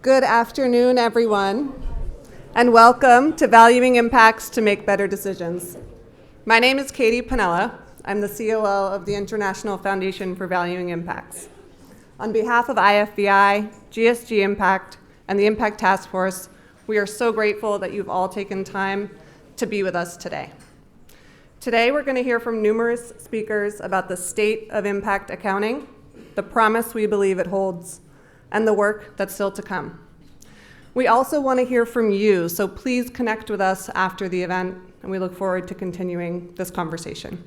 Good afternoon, everyone, and welcome to Valuing Impacts to Make Better Decisions. My name is Katie Piniella. I'm the COO of the International Foundation for Valuing Impacts. On behalf of IFVI, GSG Impact, and the Impact Task Force, we are so grateful that you've all taken time to be with us today. Today, we're going to hear from numerous speakers about the state of impact accounting, the promise we believe it holds, and the work that's still to come. We also want to hear from you, so please connect with us after the event, and we look forward to continuing this conversation.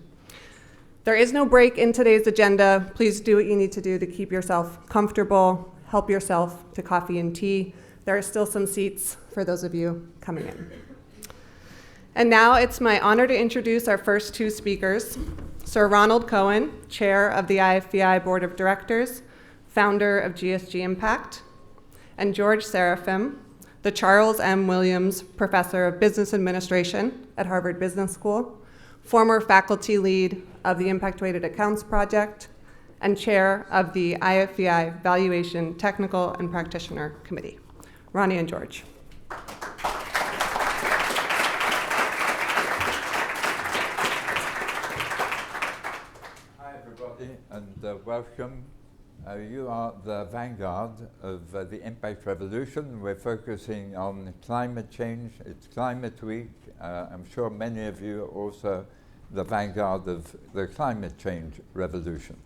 There is no break in today's agenda. Please do what you need to do to keep yourself comfortable, help yourself to coffee and tea. There are still some seats for those of you coming in. And now it's my honor to introduce our first two speakers, Sir Ronald Cohen, Chair of the IFVI Board of Directors, founder of GSG Impact, and George Serafeim, the Charles M. Williams Professor of Business Administration at Harvard Business School, former faculty lead of the Impact Weighted Accounts Project, and chair of the IFVI Valuation Technical and Practitioner Committee. Ronnie and George. Hi, everybody, and welcome. You are the vanguard of the impact revolution. We're focusing on climate change. It's Climate Week. I'm sure many of you are also the vanguard of the climate change revolution.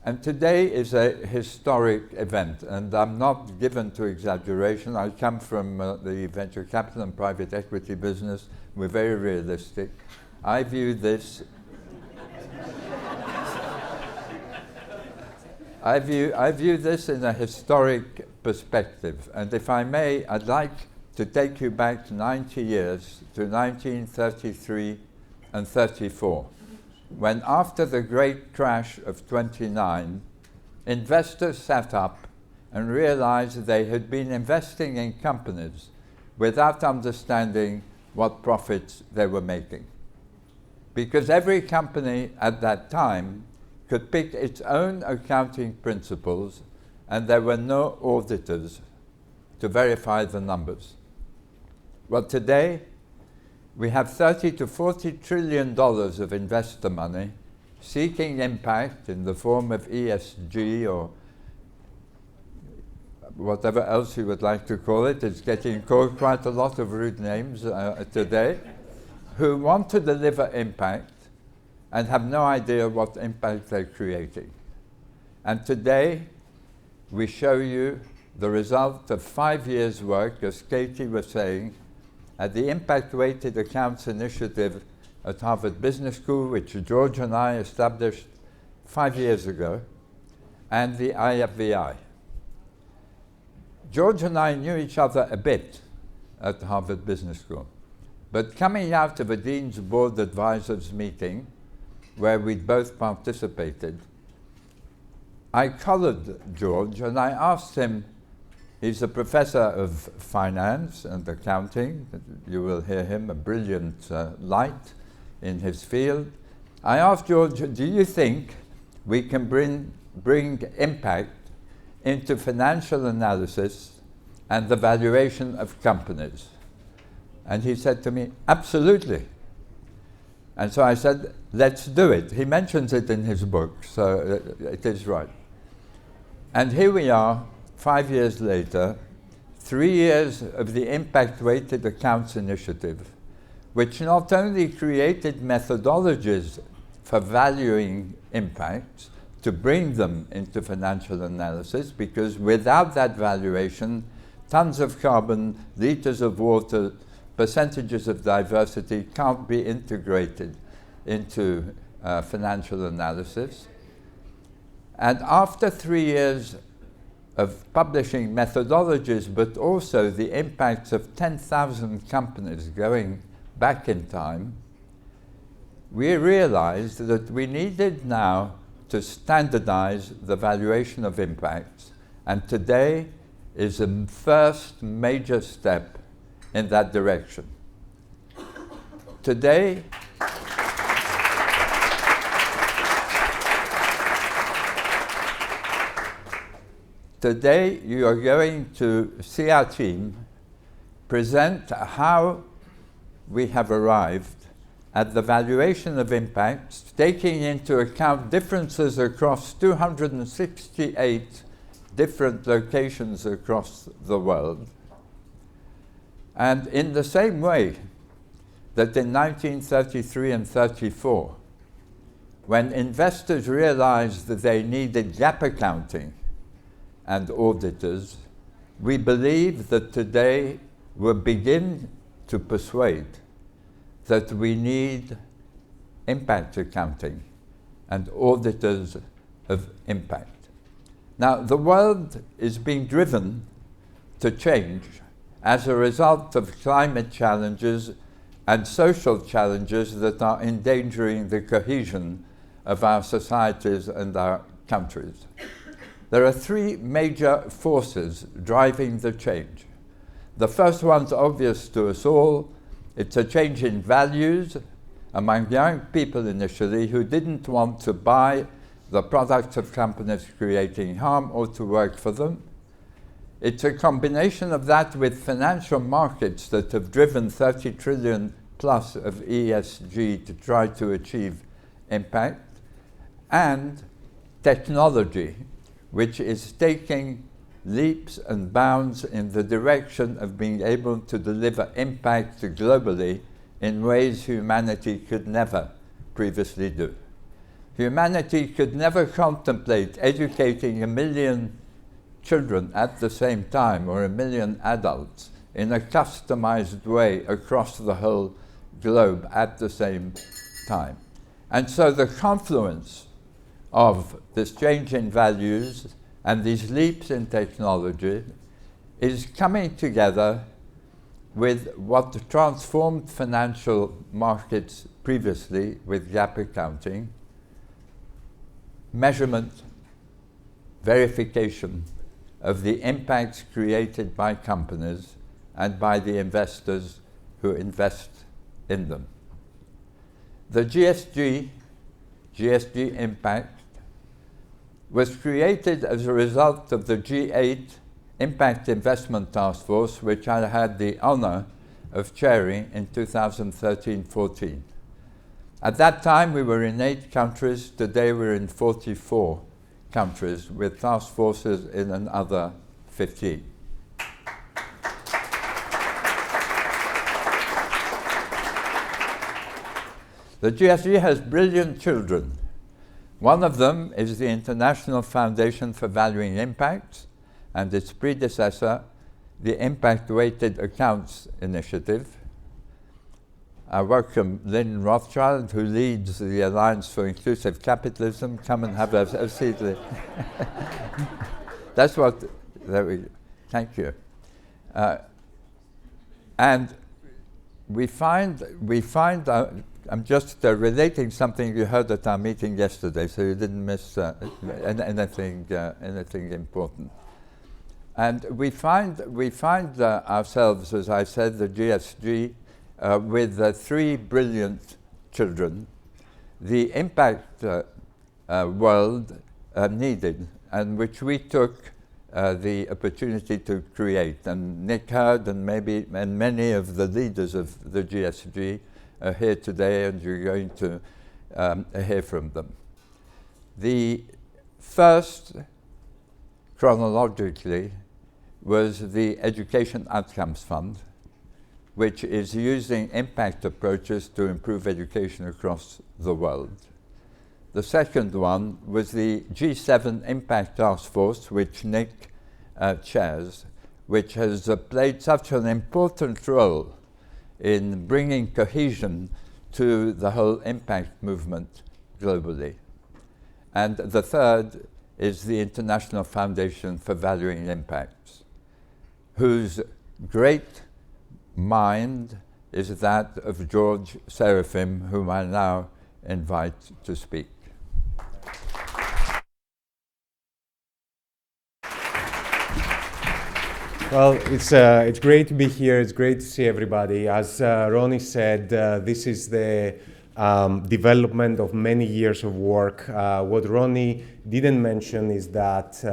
And today is a historic event, and I'm not given to exaggeration. I come from the venture capital and private equity business. We're very realistic. I view this I view this in a historic perspective, and if I may, I'd like to take you back 90 years to 1933 and 34, when after the great crash of '29, investors sat up and realized they had been investing in companies without understanding what profits they were making. Because every company at that time could pick its own accounting principles, and there were no auditors to verify the numbers. Well, today, we have $30 to $40 trillion of investor money seeking impact in the form of ESG or whatever else you would like to call it. It's getting called quite a lot of rude names today, who want to deliver impact and have no idea what impact they're creating. And today, we show you the result of 5 years' work, as Katie was saying, at the Impact Weighted Accounts Initiative at Harvard Business School, which George and I established 5 years ago, and the IFVI. George and I knew each other a bit at Harvard Business School, but coming out of a Dean's Board Advisors meeting, where we'd both participated, I collared George and I asked him, he's a professor of finance and accounting, you will hear him, a brilliant light in his field. I asked George, do you think we can bring impact into financial analysis and the valuation of companies? And he said to me, absolutely. And so I said, let's do it. He mentions it in his book, so it is right. And here we are, 5 years later, 3 years of the Impact Weighted Accounts Initiative, which not only created methodologies for valuing impacts to bring them into financial analysis, because without that valuation, tons of carbon, liters of water, percentages of diversity can't be integrated into financial analysis. And after 3 years of publishing methodologies, but also the impacts of 10,000 companies going back in time, we realized that we needed now to standardize the valuation of impacts. And today is the first major step in that direction. Today, today you are going to see our team present how we have arrived at the valuation of impacts, taking into account differences across 268 different locations across the world. And in the same way that in 1933 and 34, when investors realized that they needed gap accounting and auditors, we believe that today we'll begin to persuade that we need impact accounting and auditors of impact. Now, the world is being driven to change as a result of climate challenges and social challenges that are endangering the cohesion of our societies and our countries. There are three major forces driving the change. The first one's obvious to us all. It's a change in values among young people initially who didn't want to buy the products of companies creating harm or to work for them. It's a combination of that with financial markets that have driven 30 trillion plus of ESG to try to achieve impact, and technology, which is taking leaps and bounds in the direction of being able to deliver impact globally in ways humanity could never previously do. Humanity could never contemplate educating 1 million children at the same time, or 1 million adults, in a customized way across the whole globe at the same time. And so the confluence of this change in values and these leaps in technology is coming together with what transformed financial markets previously with gap accounting, measurement, verification of the impacts created by companies and by the investors who invest in them. The GSG impact was created as a result of the G8 Impact Investment Task Force, which I had the honor of chairing in 2013-14. At that time, we were in 8 countries. Today, we're in 44 countries with task forces in another 15. The GSG has brilliant children. One of them is the International Foundation for Valuing Impacts, and its predecessor, the Impact Weighted Accounts Initiative. I welcome Lynn Rothschild, who leads the Alliance for Inclusive Capitalism. Come and have a seat. That's what, there we go. Thank you. And we find I'm just relating something you heard at our meeting yesterday, so you didn't miss anything important. And we find ourselves, as I said, the GSG, with 3 brilliant children. The impact world needed, and which we took the opportunity to create. And Nick Hurd and many of the leaders of the GSG are here today, and you're going to hear from them. The first, chronologically, was the Education Outcomes Fund, which is using impact approaches to improve education across the world. The second one was the G7 Impact Task Force, which Nick chairs, which has played such an important role in bringing cohesion to the whole impact movement globally. And the third is the International Foundation for Valuing Impacts, whose great mind is that of George Serafeim, whom I now invite to speak. Well, it's great to be here. It's great to see everybody. As Ronnie said, this is the development of many years of work. What Ronnie didn't mention is that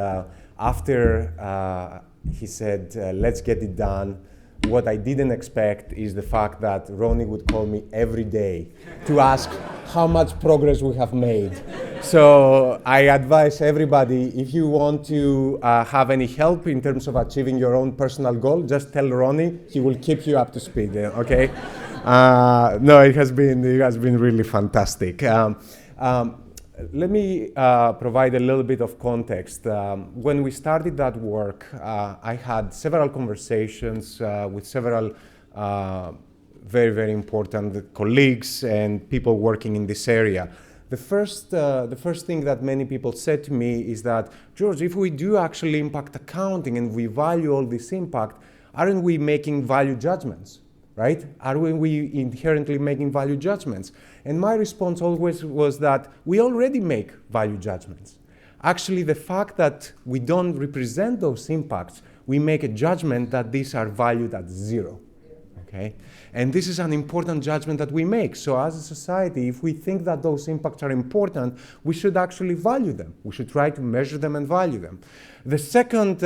after he said, let's get it done, what I didn't expect is the fact that Ronnie would call me every day to ask how much progress we have made. So I advise everybody, if you want to have any help in terms of achieving your own personal goal, just tell Ronnie, he will keep you up to speed, okay? No, it has been really fantastic. Let me provide a little bit of context. When we started that work, I had several conversations with several very, very important colleagues and people working in this area. The first thing that many people said to me is that, George, if we do actually impact accounting and we value all this impact, aren't we making value judgments? Right? Are we inherently making value judgments? And my response always was that we already make value judgments. Actually, the fact that we don't represent those impacts, we make a judgment that these are valued at zero. Okay? And this is an important judgment that we make. So as a society, if we think that those impacts are important, we should actually value them. We should try to measure them and value them. The second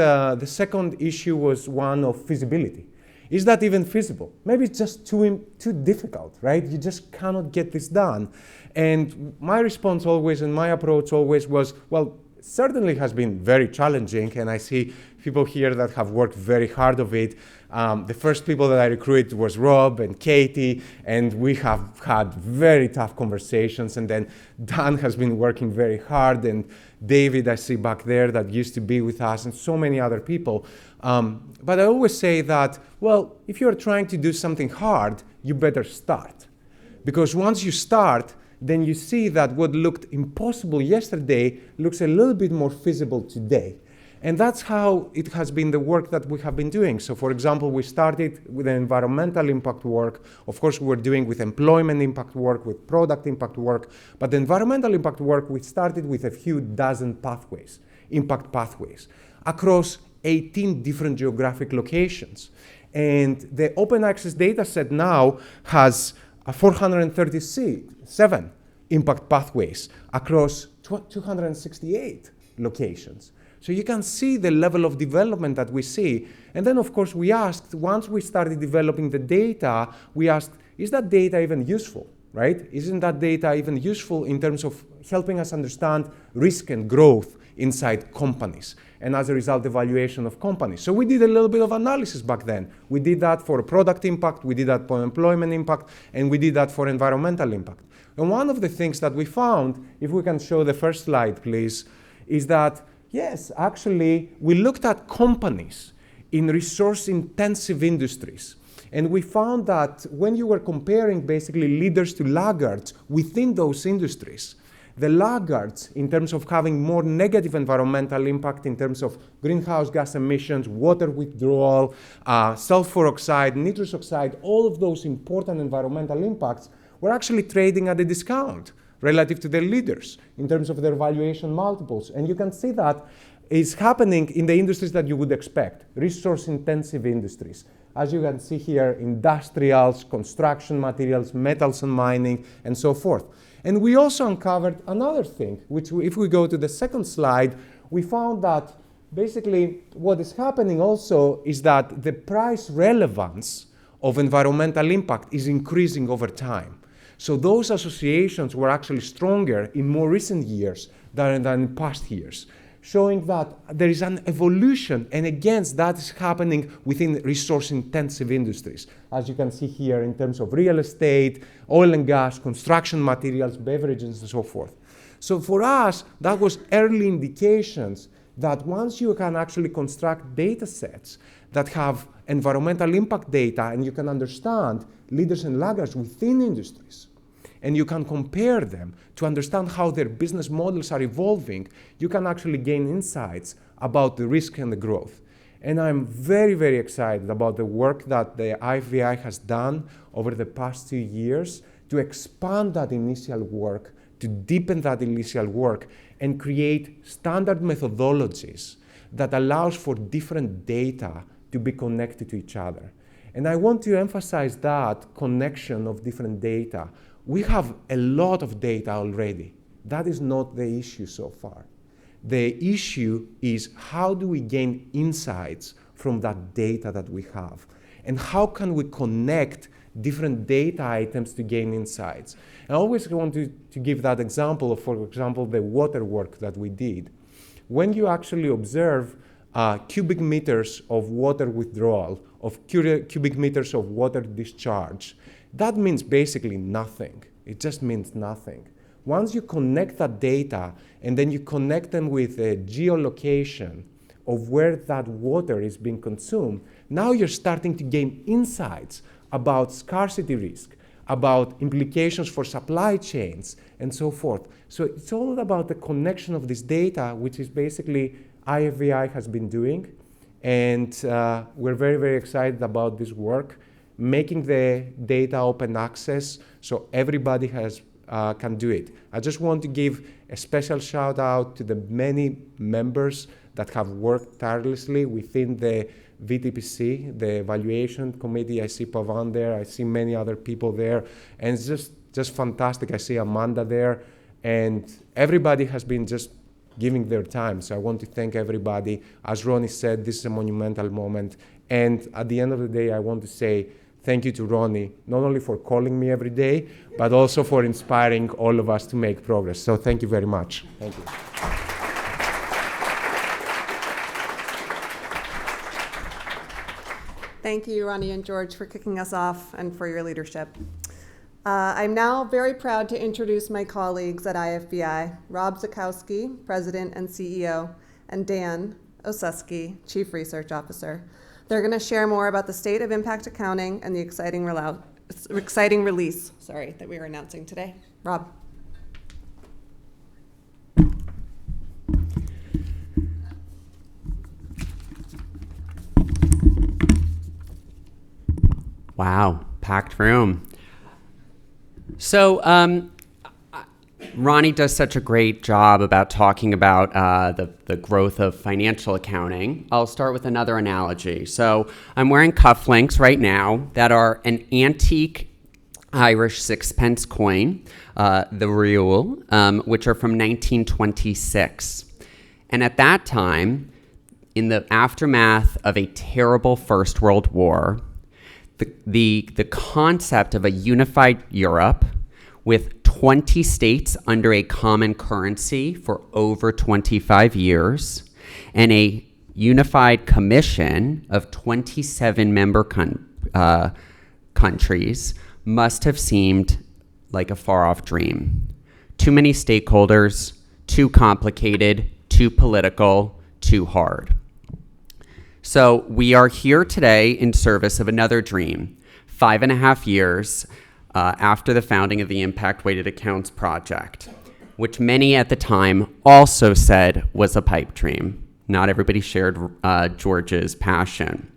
issue was one of feasibility. Is that even feasible? Maybe it's just too difficult, right? You just cannot get this done. And my response always and my approach always was, well, certainly has been very challenging, and I see people here that have worked very hard of it. The first people that I recruited was Rob and Katie, and we have had very tough conversations, and then Dan has been working very hard, and David I see back there that used to be with us, and so many other people. But I always say that, well, if you're trying to do something hard, you better start. Because once you start, then you see that what looked impossible yesterday looks a little bit more feasible today. And that's how it has been the work that we have been doing. So for example, we started with environmental impact work. Of course, we're doing with employment impact work, with product impact work. But the environmental impact work, we started with a few dozen pathways, impact pathways, across 18 different geographic locations. And the open access data set now has 437 impact pathways across 268 locations. So you can see the level of development that we see. And then, of course, we asked, once we started developing the data, we asked, is that data even useful, right? Isn't that data even useful in terms of helping us understand risk and growth inside companies? And as a result, evaluation of companies. So we did a little bit of analysis back then. We did that for product impact, we did that for employment impact, and we did that for environmental impact. And one of the things that we found, if we can show the first slide, please, is that, yes, actually, we looked at companies in resource-intensive industries. And we found that when you were comparing basically leaders to laggards within those industries, the laggards, in terms of having more negative environmental impact in terms of greenhouse gas emissions, water withdrawal, sulfur oxide, nitrous oxide, all of those important environmental impacts were actually trading at a discount relative to their leaders in terms of their valuation multiples. And you can see that is happening in the industries that you would expect, resource-intensive industries. As you can see here, industrials, construction materials, metals and mining, and so forth. And we also uncovered another thing, which if we go to the second slide, we found that basically what is happening also is that the price relevance of environmental impact is increasing over time. So those associations were actually stronger in more recent years than in past years, showing that there is an evolution, and again, that is happening within resource-intensive industries, as you can see here in terms of real estate, oil and gas, construction materials, beverages, and so forth. So for us, that was early indications that once you can actually construct data sets that have environmental impact data, and you can understand leaders and laggards within industries, and you can compare them to understand how their business models are evolving, you can actually gain insights about the risk and the growth. And I'm very, very excited about the work that the IFVI has done over the past 2 years to expand that initial work, to deepen that initial work, and create standard methodologies that allows for different data to be connected to each other. And I want to emphasize that connection of different data. We have a lot of data already. That is not the issue so far. The issue is how do we gain insights from that data that we have? And how can we connect different data items to gain insights? I always want to give that example of, for example, the water work that we did. When you actually observe cubic meters of water withdrawal, of cubic meters of water discharge, that means basically nothing. It just means nothing. Once you connect that data and then you connect them with a geolocation of where that water is being consumed, now you're starting to gain insights about scarcity risk, about implications for supply chains, and so forth. So it's all about the connection of this data, which is basically IFVI has been doing. And we're very, very excited about this work, making the data open access so everybody can do it. I just want to give a special shout out to the many members that have worked tirelessly within the VTPC, the Valuation Committee. I see Pavan there, I see many other people there, and it's just fantastic. I see Amanda there, and everybody has been just giving their time. So I want to thank everybody. As Ronnie said, this is a monumental moment, and at the end of the day, I want to say thank you to Ronnie, not only for calling me every day, but also for inspiring all of us to make progress. So thank you very much. Thank you. Thank you, Ronnie and George, for kicking us off and for your leadership. I'm now very proud to introduce my colleagues at IFVI, Rob Zakowski, President and CEO, and Dan Oseski, Chief Research Officer. They're going to share more about the state of impact accounting and the exciting release that we are announcing today. Rob. Wow, packed room. So Ronnie does such a great job about talking about the growth of financial accounting. I'll start with another analogy. So I'm wearing cufflinks right now that are an antique Irish sixpence coin, the Riúl, which are from 1926. And at that time, in the aftermath of a terrible First World War, the concept of a unified Europe with 20 states under a common currency for over 25 years and a unified commission of 27 member countries must have seemed like a far-off dream. Too many stakeholders, too complicated, too political, too hard. So we are here today in service of another dream, 5.5 years after the founding of the Impact Weighted Accounts Project, which many at the time also said was a pipe dream. Not everybody shared George's passion.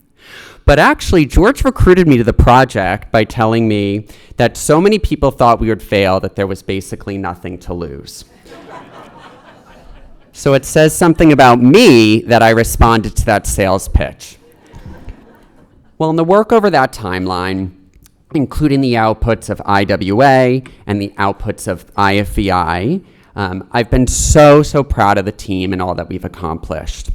But actually, George recruited me to the project by telling me that so many people thought we would fail that there was basically nothing to lose. So it says something about me that I responded to that sales pitch. Well, in the work over that timeline, including the outputs of IWA and the outputs of IFVI, I've been so proud of the team and all that we've accomplished.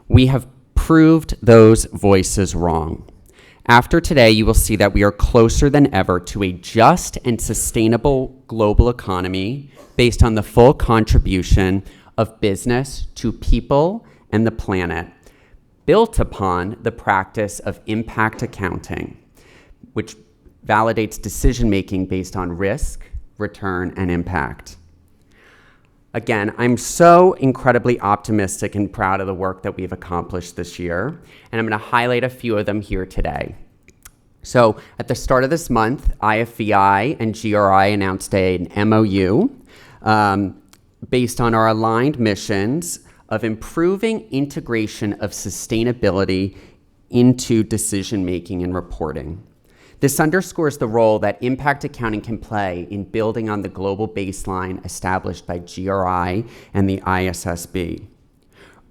We have proved those voices wrong. After today, you will see that we are closer than ever to a just and sustainable global economy based on the full contribution of business to people and the planet, built upon the practice of impact accounting, which validates decision-making based on risk, return, and impact. Again, I'm so incredibly optimistic and proud of the work that we've accomplished this year, and I'm going to highlight a few of them here today. So at the start of this month, IFVI and GRI announced an MOU based on our aligned missions of improving integration of sustainability into decision-making and reporting. This underscores the role that impact accounting can play in building on the global baseline established by GRI and the ISSB.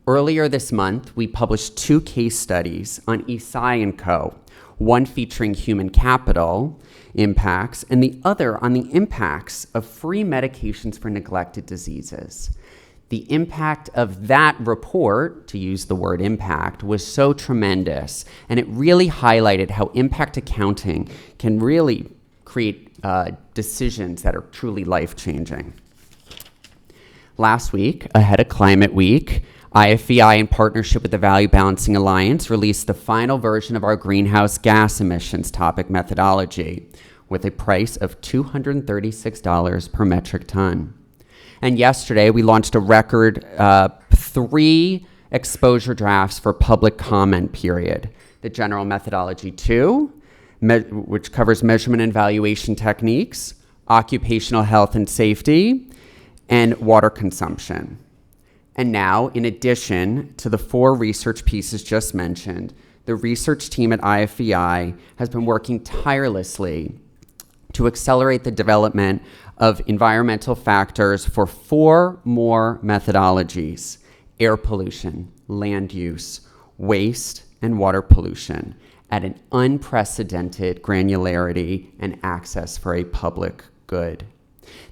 Earlier this month, we published 2 case studies on Eisai & Co., one featuring human capital impacts and the other on the impacts of free medications for neglected diseases. the impact of that report, to use the word impact, was so tremendous. And it really highlighted how impact accounting can really create decisions that are truly life-changing. Last week, ahead of Climate Week, IFVI, in partnership with the Value Balancing Alliance, released the final version of our greenhouse gas emissions topic methodology with a price of $236 per metric ton. And yesterday, we launched a record 3 exposure drafts for public comment period. The General Methodology 2, which covers measurement and valuation techniques, occupational health and safety, and water consumption. And now, in addition to the 4 research pieces just mentioned, the research team at IFVI has been working tirelessly to accelerate the development of environmental factors for 4 more methodologies: air pollution, land use, waste, and water pollution, at an unprecedented granularity and access for a public good.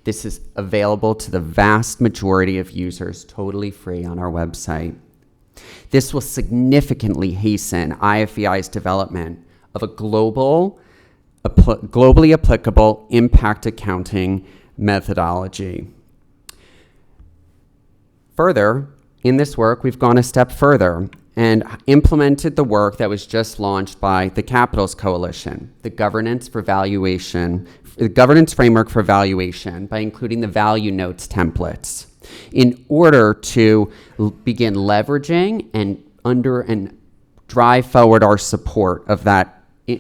This is available to the vast majority of users totally free on our website. This will significantly hasten IFVI's development of a globally applicable impact accounting methodology. Further, in this work, we've gone a step further and implemented the work that was just launched by the Capitals Coalition, the governance framework for valuation, by including the value notes templates, in order to begin leveraging and drive forward our support of that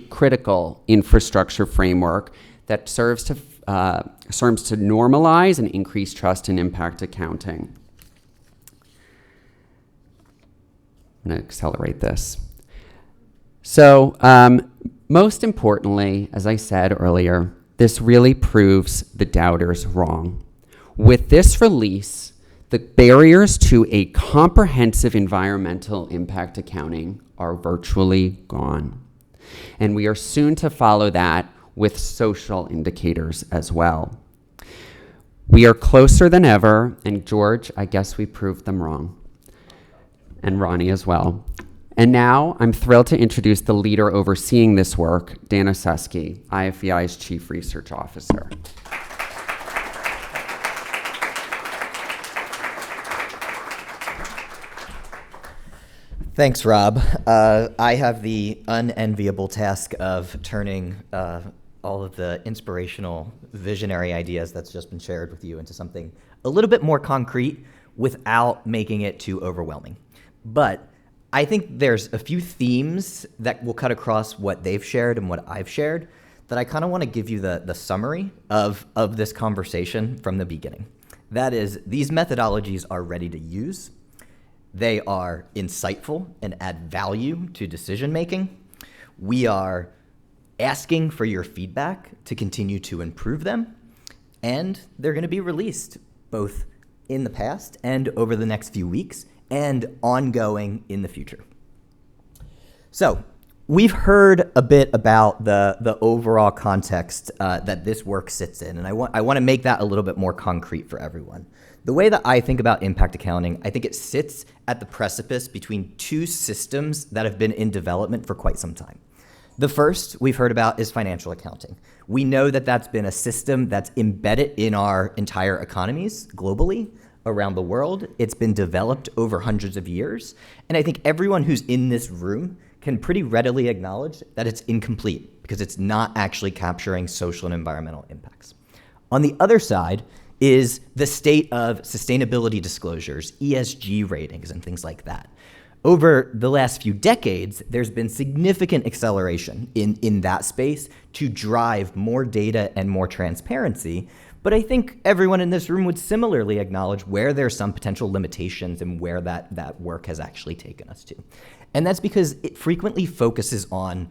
critical infrastructure framework that serves to normalize and increase trust in impact accounting. I'm going to accelerate this. So, most importantly, as I said earlier, this really proves the doubters wrong. With this release, the barriers to a comprehensive environmental impact accounting are virtually gone. And we are soon to follow that with social indicators as well. We are closer than ever, and George, I guess we proved them wrong. And Ronnie as well. And now I'm thrilled to introduce the leader overseeing this work, Dan Oseski, IFVI's Chief Research Officer. Thanks, Rob. I have the unenviable task of turning all of the inspirational, visionary ideas that's just been shared with you into something a little bit more concrete without making it too overwhelming. But I think there's a few themes that will cut across what they've shared and what I've shared that I kind of want to give you the summary of this conversation from the beginning. That is, these methodologies are ready to use. They are insightful and add value to decision making. We are asking for your feedback to continue to improve them, and they're going to be released both in the past and over the next few weeks and ongoing in the future. So we've heard a bit about the overall context that this work sits in, and I want to make that a little bit more concrete for everyone. The way that I think about impact accounting, I think it sits at the precipice between 2 systems that have been in development for quite some time. The first we've heard about is financial accounting. We know that that's been a system that's embedded in our entire economies globally, around the world. It's been developed over hundreds of years. And I think everyone who's in this room can pretty readily acknowledge that it's incomplete because it's not actually capturing social and environmental impacts. On the other side is the state of sustainability disclosures, ESG ratings, and things like that. Over the last few decades, there's been significant acceleration in that space to drive more data and more transparency. But I think everyone in this room would similarly acknowledge where there's some potential limitations and where that work has actually taken us to. And that's because it frequently focuses on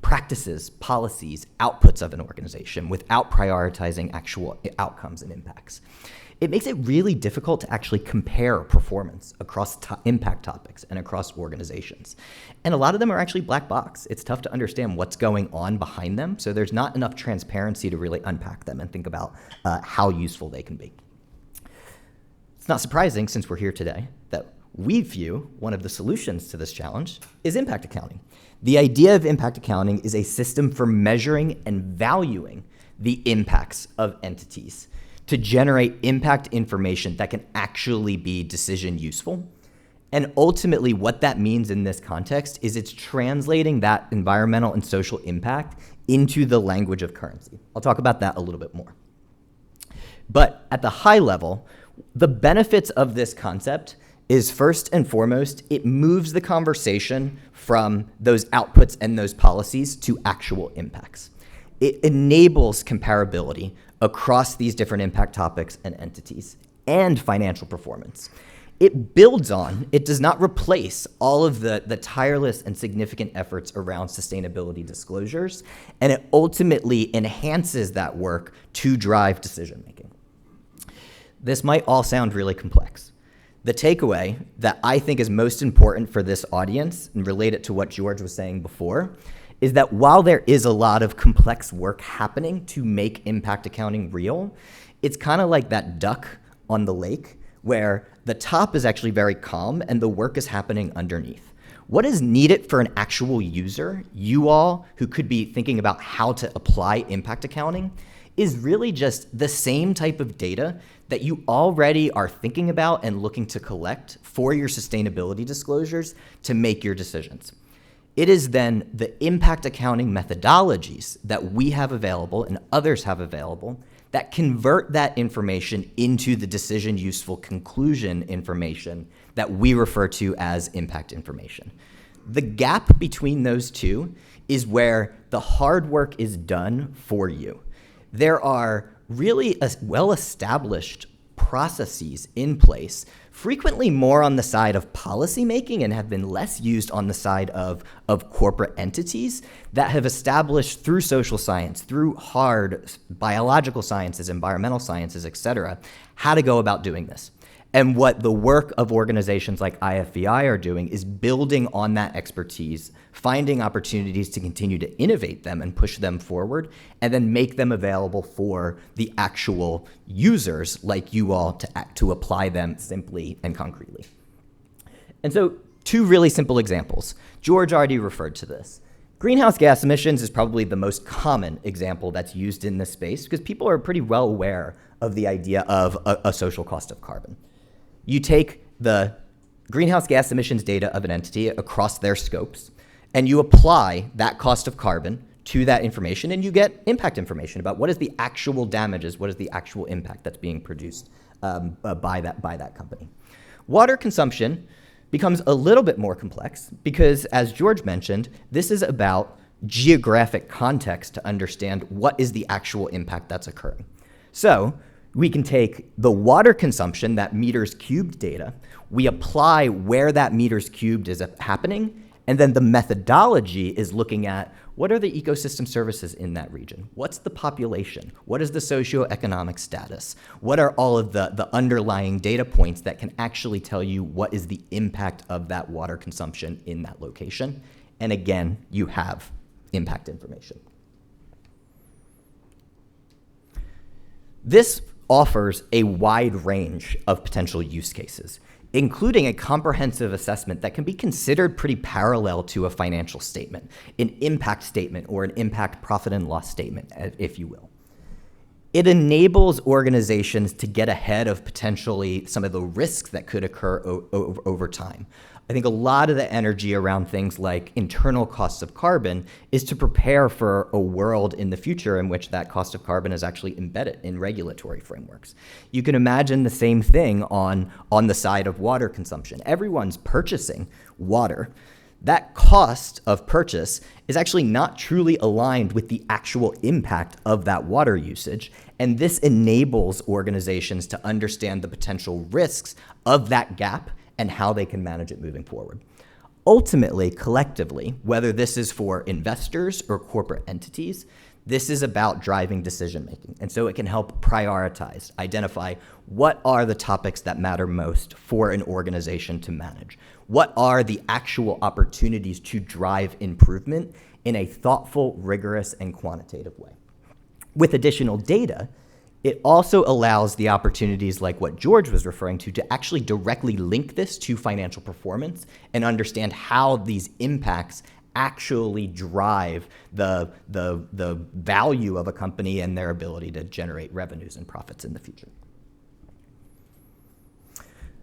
practices, policies, outputs of an organization without prioritizing actual outcomes and impacts. It makes it really difficult to actually compare performance across impact topics and across organizations. And a lot of them are actually black box. It's tough to understand what's going on behind them, so there's not enough transparency to really unpack them and think about how useful they can be. It's not surprising, since we're here today, that we view one of the solutions to this challenge is impact accounting. The idea of impact accounting is a system for measuring and valuing the impacts of entities to generate impact information that can actually be decision useful. And ultimately, what that means in this context is it's translating that environmental and social impact into the language of currency. I'll talk about that a little bit more. But at the high level, the benefits of this concept is, first and foremost, it moves the conversation from those outputs and those policies to actual impacts. It enables comparability across these different impact topics and entities and financial performance. It builds on, it does not replace all of the tireless and significant efforts around sustainability disclosures, and it ultimately enhances that work to drive decision making. This might all sound really complex. The takeaway that I think is most important for this audience, and related to what George was saying before, is that while there is a lot of complex work happening to make impact accounting real, it's kind of like that duck on the lake where the top is actually very calm and the work is happening underneath. What is needed for an actual user, you all who could be thinking about how to apply impact accounting, is really just the same type of data that you already are thinking about and looking to collect for your sustainability disclosures to make your decisions. It is then the impact accounting methodologies that we have available and others have available that convert that information into the decision useful conclusion information that we refer to as impact information. The gap between those two is where the hard work is done for you. There are really well-established processes in place, frequently more on the side of policymaking and have been less used on the side of corporate entities that have established through social science, through hard biological sciences, environmental sciences, et cetera, how to go about doing this. And what the work of organizations like IFVI are doing is building on that expertise, finding opportunities to continue to innovate them and push them forward, and then make them available for the actual users like you all to apply them simply and concretely. And so, two really simple examples. George already referred to this. Greenhouse gas emissions is probably the most common example that's used in this space because people are pretty well aware of the idea of a social cost of carbon. You take the greenhouse gas emissions data of an entity across their scopes, and you apply that cost of carbon to that information, and you get impact information about what is the actual damages, what is the actual impact that's being produced by that company. Water consumption becomes a little bit more complex because, as George mentioned, this is about geographic context to understand what is the actual impact that's occurring. So we can take the water consumption, that meters cubed data, we apply where that meters cubed is happening, and then the methodology is looking at what are the ecosystem services in that region? What's the population? What is the socioeconomic status? What are all of the underlying data points that can actually tell you what is the impact of that water consumption in that location? And again, you have impact information. This offers a wide range of potential use cases, including a comprehensive assessment that can be considered pretty parallel to a financial statement, an impact statement or an impact profit and loss statement, if you will. It enables organizations to get ahead of potentially some of the risks that could occur over time. I think a lot of the energy around things like internal costs of carbon is to prepare for a world in the future in which that cost of carbon is actually embedded in regulatory frameworks. You can imagine the same thing on the side of water consumption. Everyone's purchasing water. That cost of purchase is actually not truly aligned with the actual impact of that water usage, and this enables organizations to understand the potential risks of that gap and how they can manage it moving forward. Ultimately, collectively, whether this is for investors or corporate entities, this is about driving decision making. And so it can help prioritize, identify what are the topics that matter most for an organization to manage. What are the actual opportunities to drive improvement in a thoughtful, rigorous, and quantitative way. With additional data, it also allows the opportunities like what George was referring to actually directly link this to financial performance and understand how these impacts actually drive the value of a company and their ability to generate revenues and profits in the future.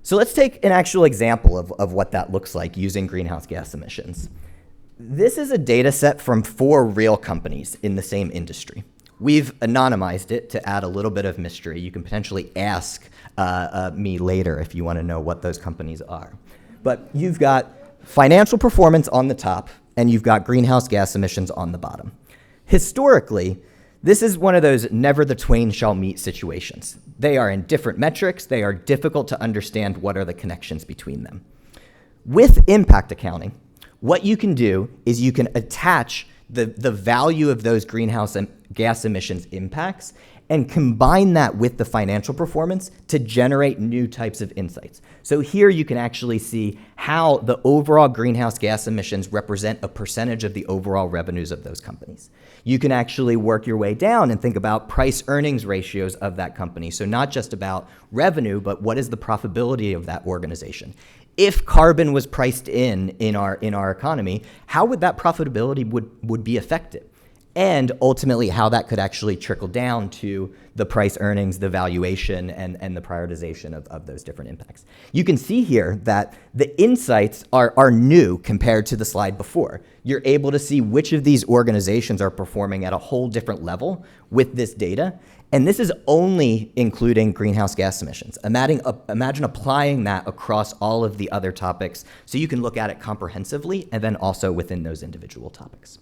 So let's take an actual example of what that looks like using greenhouse gas emissions. This is a data set from 4 real companies in the same industry. We've anonymized it to add a little bit of mystery. You can potentially ask me later if you want to know what those companies are. But you've got financial performance on the top, and you've got greenhouse gas emissions on the bottom. Historically, this is one of those never the twain shall meet situations. They are in different metrics. They are difficult to understand what are the connections between them. With impact accounting, what you can do is you can attach the value of those greenhouse gas emissions impacts and combine that with the financial performance to generate new types of insights. So here you can actually see how the overall greenhouse gas emissions represent a percentage of the overall revenues of those companies. You can actually work your way down and think about price earnings ratios of that company. So not just about revenue, but what is the profitability of that organization? If carbon was priced in our economy, how would that profitability would be affected? And ultimately how that could actually trickle down to the price earnings, the valuation, and the prioritization of those different impacts. You can see here that the insights are new compared to the slide before. You're able to see which of these organizations are performing at a whole different level with this data. And this is only including greenhouse gas emissions. Imagine applying that across all of the other topics so you can look at it comprehensively and then also within those individual topics.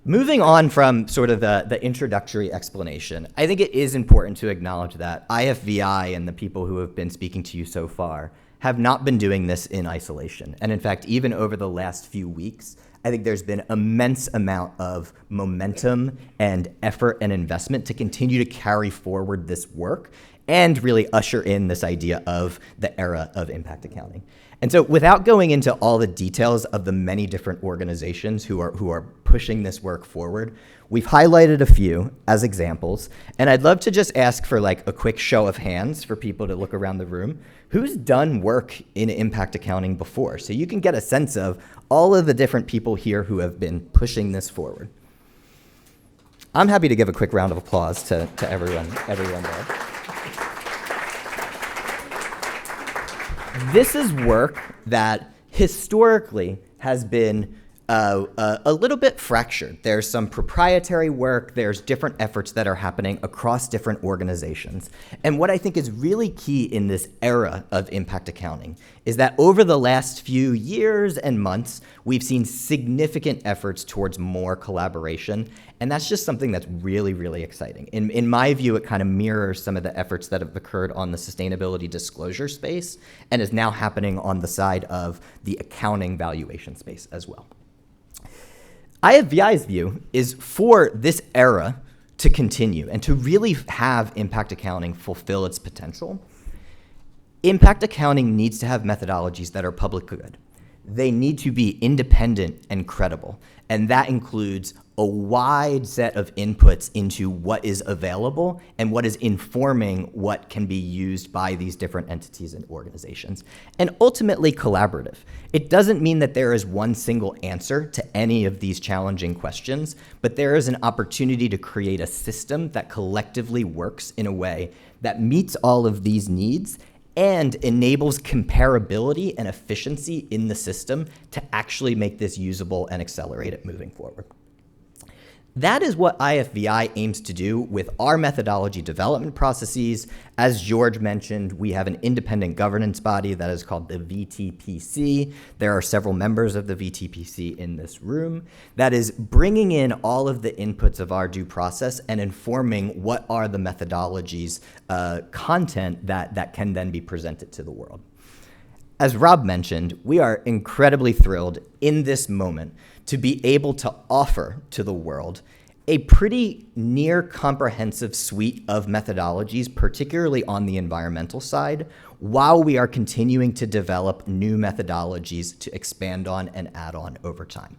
Moving on from sort of the introductory explanation, I think it is important to acknowledge that IFVI and the people who have been speaking to you so far have not been doing this in isolation. And in fact, even over the last few weeks, I think there's been immense amount of momentum and effort and investment to continue to carry forward this work and really usher in this idea of the era of impact accounting. And so without going into all the details of the many different organizations who are pushing this work forward, we've highlighted a few as examples. And I'd love to just ask for like a quick show of hands for people to look around the room. Who's done work in impact accounting before? So you can get a sense of all of the different people here who have been pushing this forward. I'm happy to give a quick round of applause to everyone there. This is work that historically has been a little bit fractured. There's some proprietary work, there's different efforts that are happening across different organizations. And what I think is really key in this era of impact accounting is that over the last few years and months, we've seen significant efforts towards more collaboration. And that's just something that's really, really exciting. In my view, it kind of mirrors some of the efforts that have occurred on the sustainability disclosure space and is now happening on the side of the accounting valuation space as well. IFVI's view is for this era to continue and to really have impact accounting fulfill its potential, impact accounting needs to have methodologies that are public good. They need to be independent and credible, and that includes a wide set of inputs into what is available and what is informing what can be used by these different entities and organizations, and ultimately collaborative. It doesn't mean that there is one single answer to any of these challenging questions, but there is an opportunity to create a system that collectively works in a way that meets all of these needs and enables comparability and efficiency in the system to actually make this usable and accelerate it moving forward. That is what IFVI aims to do with our methodology development processes. As George mentioned, we have an independent governance body that is called the VTPC. There are several members of the VTPC in this room that is bringing in all of the inputs of our due process and informing what are the methodologies content that can then be presented to the world. As Rob mentioned, we are incredibly thrilled in this moment to be able to offer to the world a pretty near comprehensive suite of methodologies, particularly on the environmental side, while we are continuing to develop new methodologies to expand on and add on over time.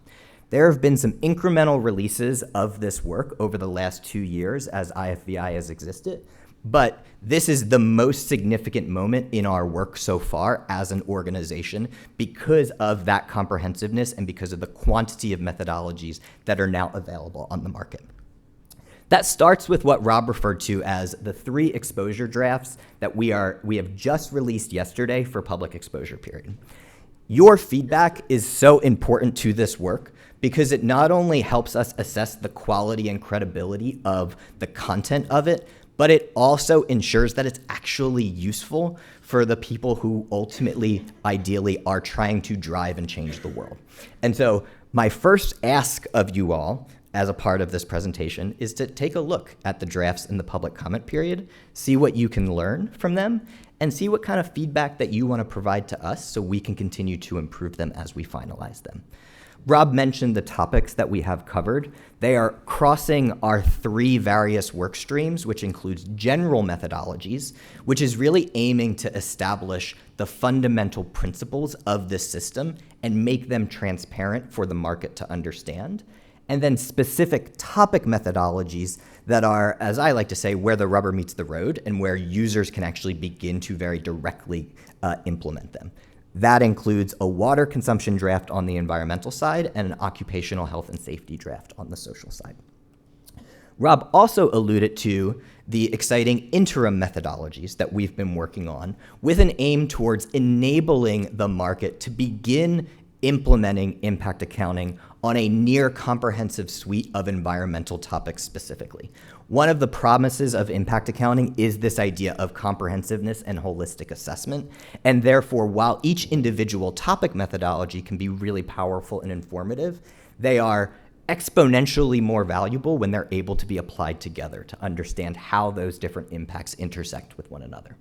There have been some incremental releases of this work over the last 2 years as IFVI has existed, but this is the most significant moment in our work so far as an organization because of that comprehensiveness and because of the quantity of methodologies that are now available on the market. That starts with what Rob referred to as the 3 exposure drafts that we have just released yesterday for public exposure period. Your feedback is so important to this work because it not only helps us assess the quality and credibility of the content of it, but it also ensures that it's actually useful for the people who ultimately, ideally, are trying to drive and change the world. And so my first ask of you all as a part of this presentation is to take a look at the drafts in the public comment period, see what you can learn from them, and see what kind of feedback that you want to provide to us so we can continue to improve them as we finalize them. Rob mentioned the topics that we have covered. They are crossing our 3 various work streams, which includes general methodologies, which is really aiming to establish the fundamental principles of this system and make them transparent for the market to understand. And then specific topic methodologies that are, as I like to say, where the rubber meets the road and where users can actually begin to very directly implement them. That includes a water consumption draft on the environmental side and an occupational health and safety draft on the social side. Rob also alluded to the exciting interim methodologies that we've been working on with an aim towards enabling the market to begin implementing impact accounting on a near comprehensive suite of environmental topics specifically. One of the promises of impact accounting is this idea of comprehensiveness and holistic assessment. And therefore, while each individual topic methodology can be really powerful and informative, they are exponentially more valuable when they're able to be applied together to understand how those different impacts intersect with one another.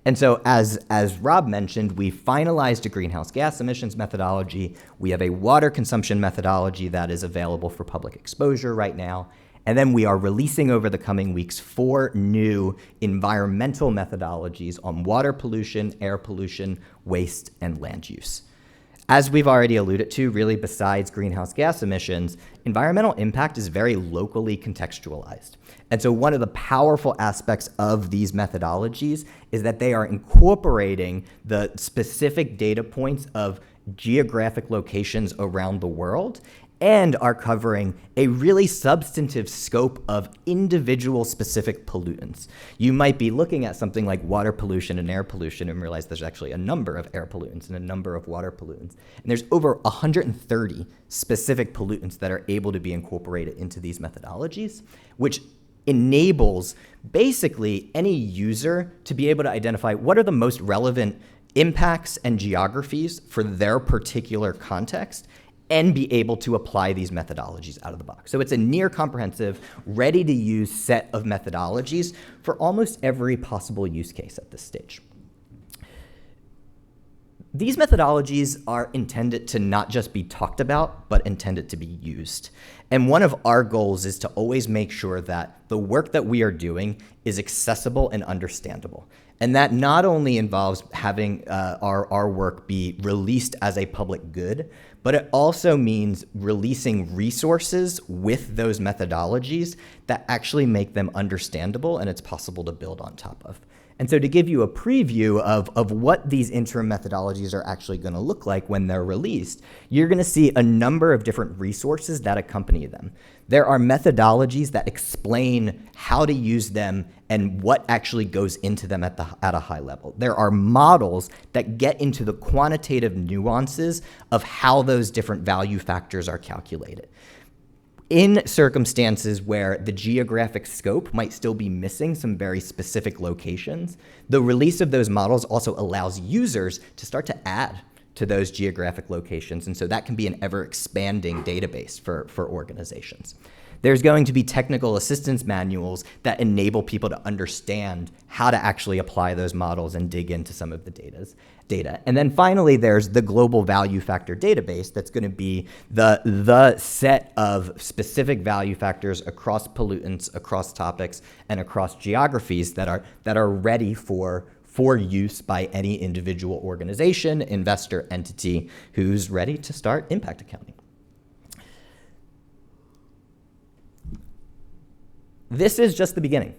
And so as Rob mentioned, we finalized a greenhouse gas emissions methodology. We have a water consumption methodology that is available for public exposure right now. And then we are releasing over the coming weeks 4 new environmental methodologies on water pollution, air pollution, waste, and land use. As we've already alluded to, really besides greenhouse gas emissions, environmental impact is very locally contextualized. And so one of the powerful aspects of these methodologies is that they are incorporating the specific data points of geographic locations around the world and are covering a really substantive scope of individual specific pollutants. You might be looking at something like water pollution and air pollution and realize there's actually a number of air pollutants and a number of water pollutants. And there's over 130 specific pollutants that are able to be incorporated into these methodologies, which enables basically any user to be able to identify what are the most relevant impacts and geographies for their particular context and be able to apply these methodologies out of the box. So it's a near comprehensive, ready-to-use set of methodologies for almost every possible use case at this stage. These methodologies are intended to not just be talked about, but intended to be used. And one of our goals is to always make sure that the work that we are doing is accessible and understandable. And that not only involves having our work be released as a public good, but it also means releasing resources with those methodologies that actually make them understandable and it's possible to build on top of. And so to give you a preview of what these interim methodologies are actually going to look like when they're released, you're going to see a number of different resources that accompany them. There are methodologies that explain how to use them and what actually goes into them at a high level. There are models that get into the quantitative nuances of how those different value factors are calculated. In circumstances where the geographic scope might still be missing some very specific locations, the release of those models also allows users to start to add to those geographic locations, and so that can be an ever-expanding database for organizations. There's going to be technical assistance manuals that enable people to understand how to actually apply those models and dig into some of the data. And then finally, there's the global value factor database that's going to be the set of specific value factors across pollutants, across topics, and across geographies that are ready for use by any individual organization, investor, entity who's ready to start impact accounting. this is just the beginning.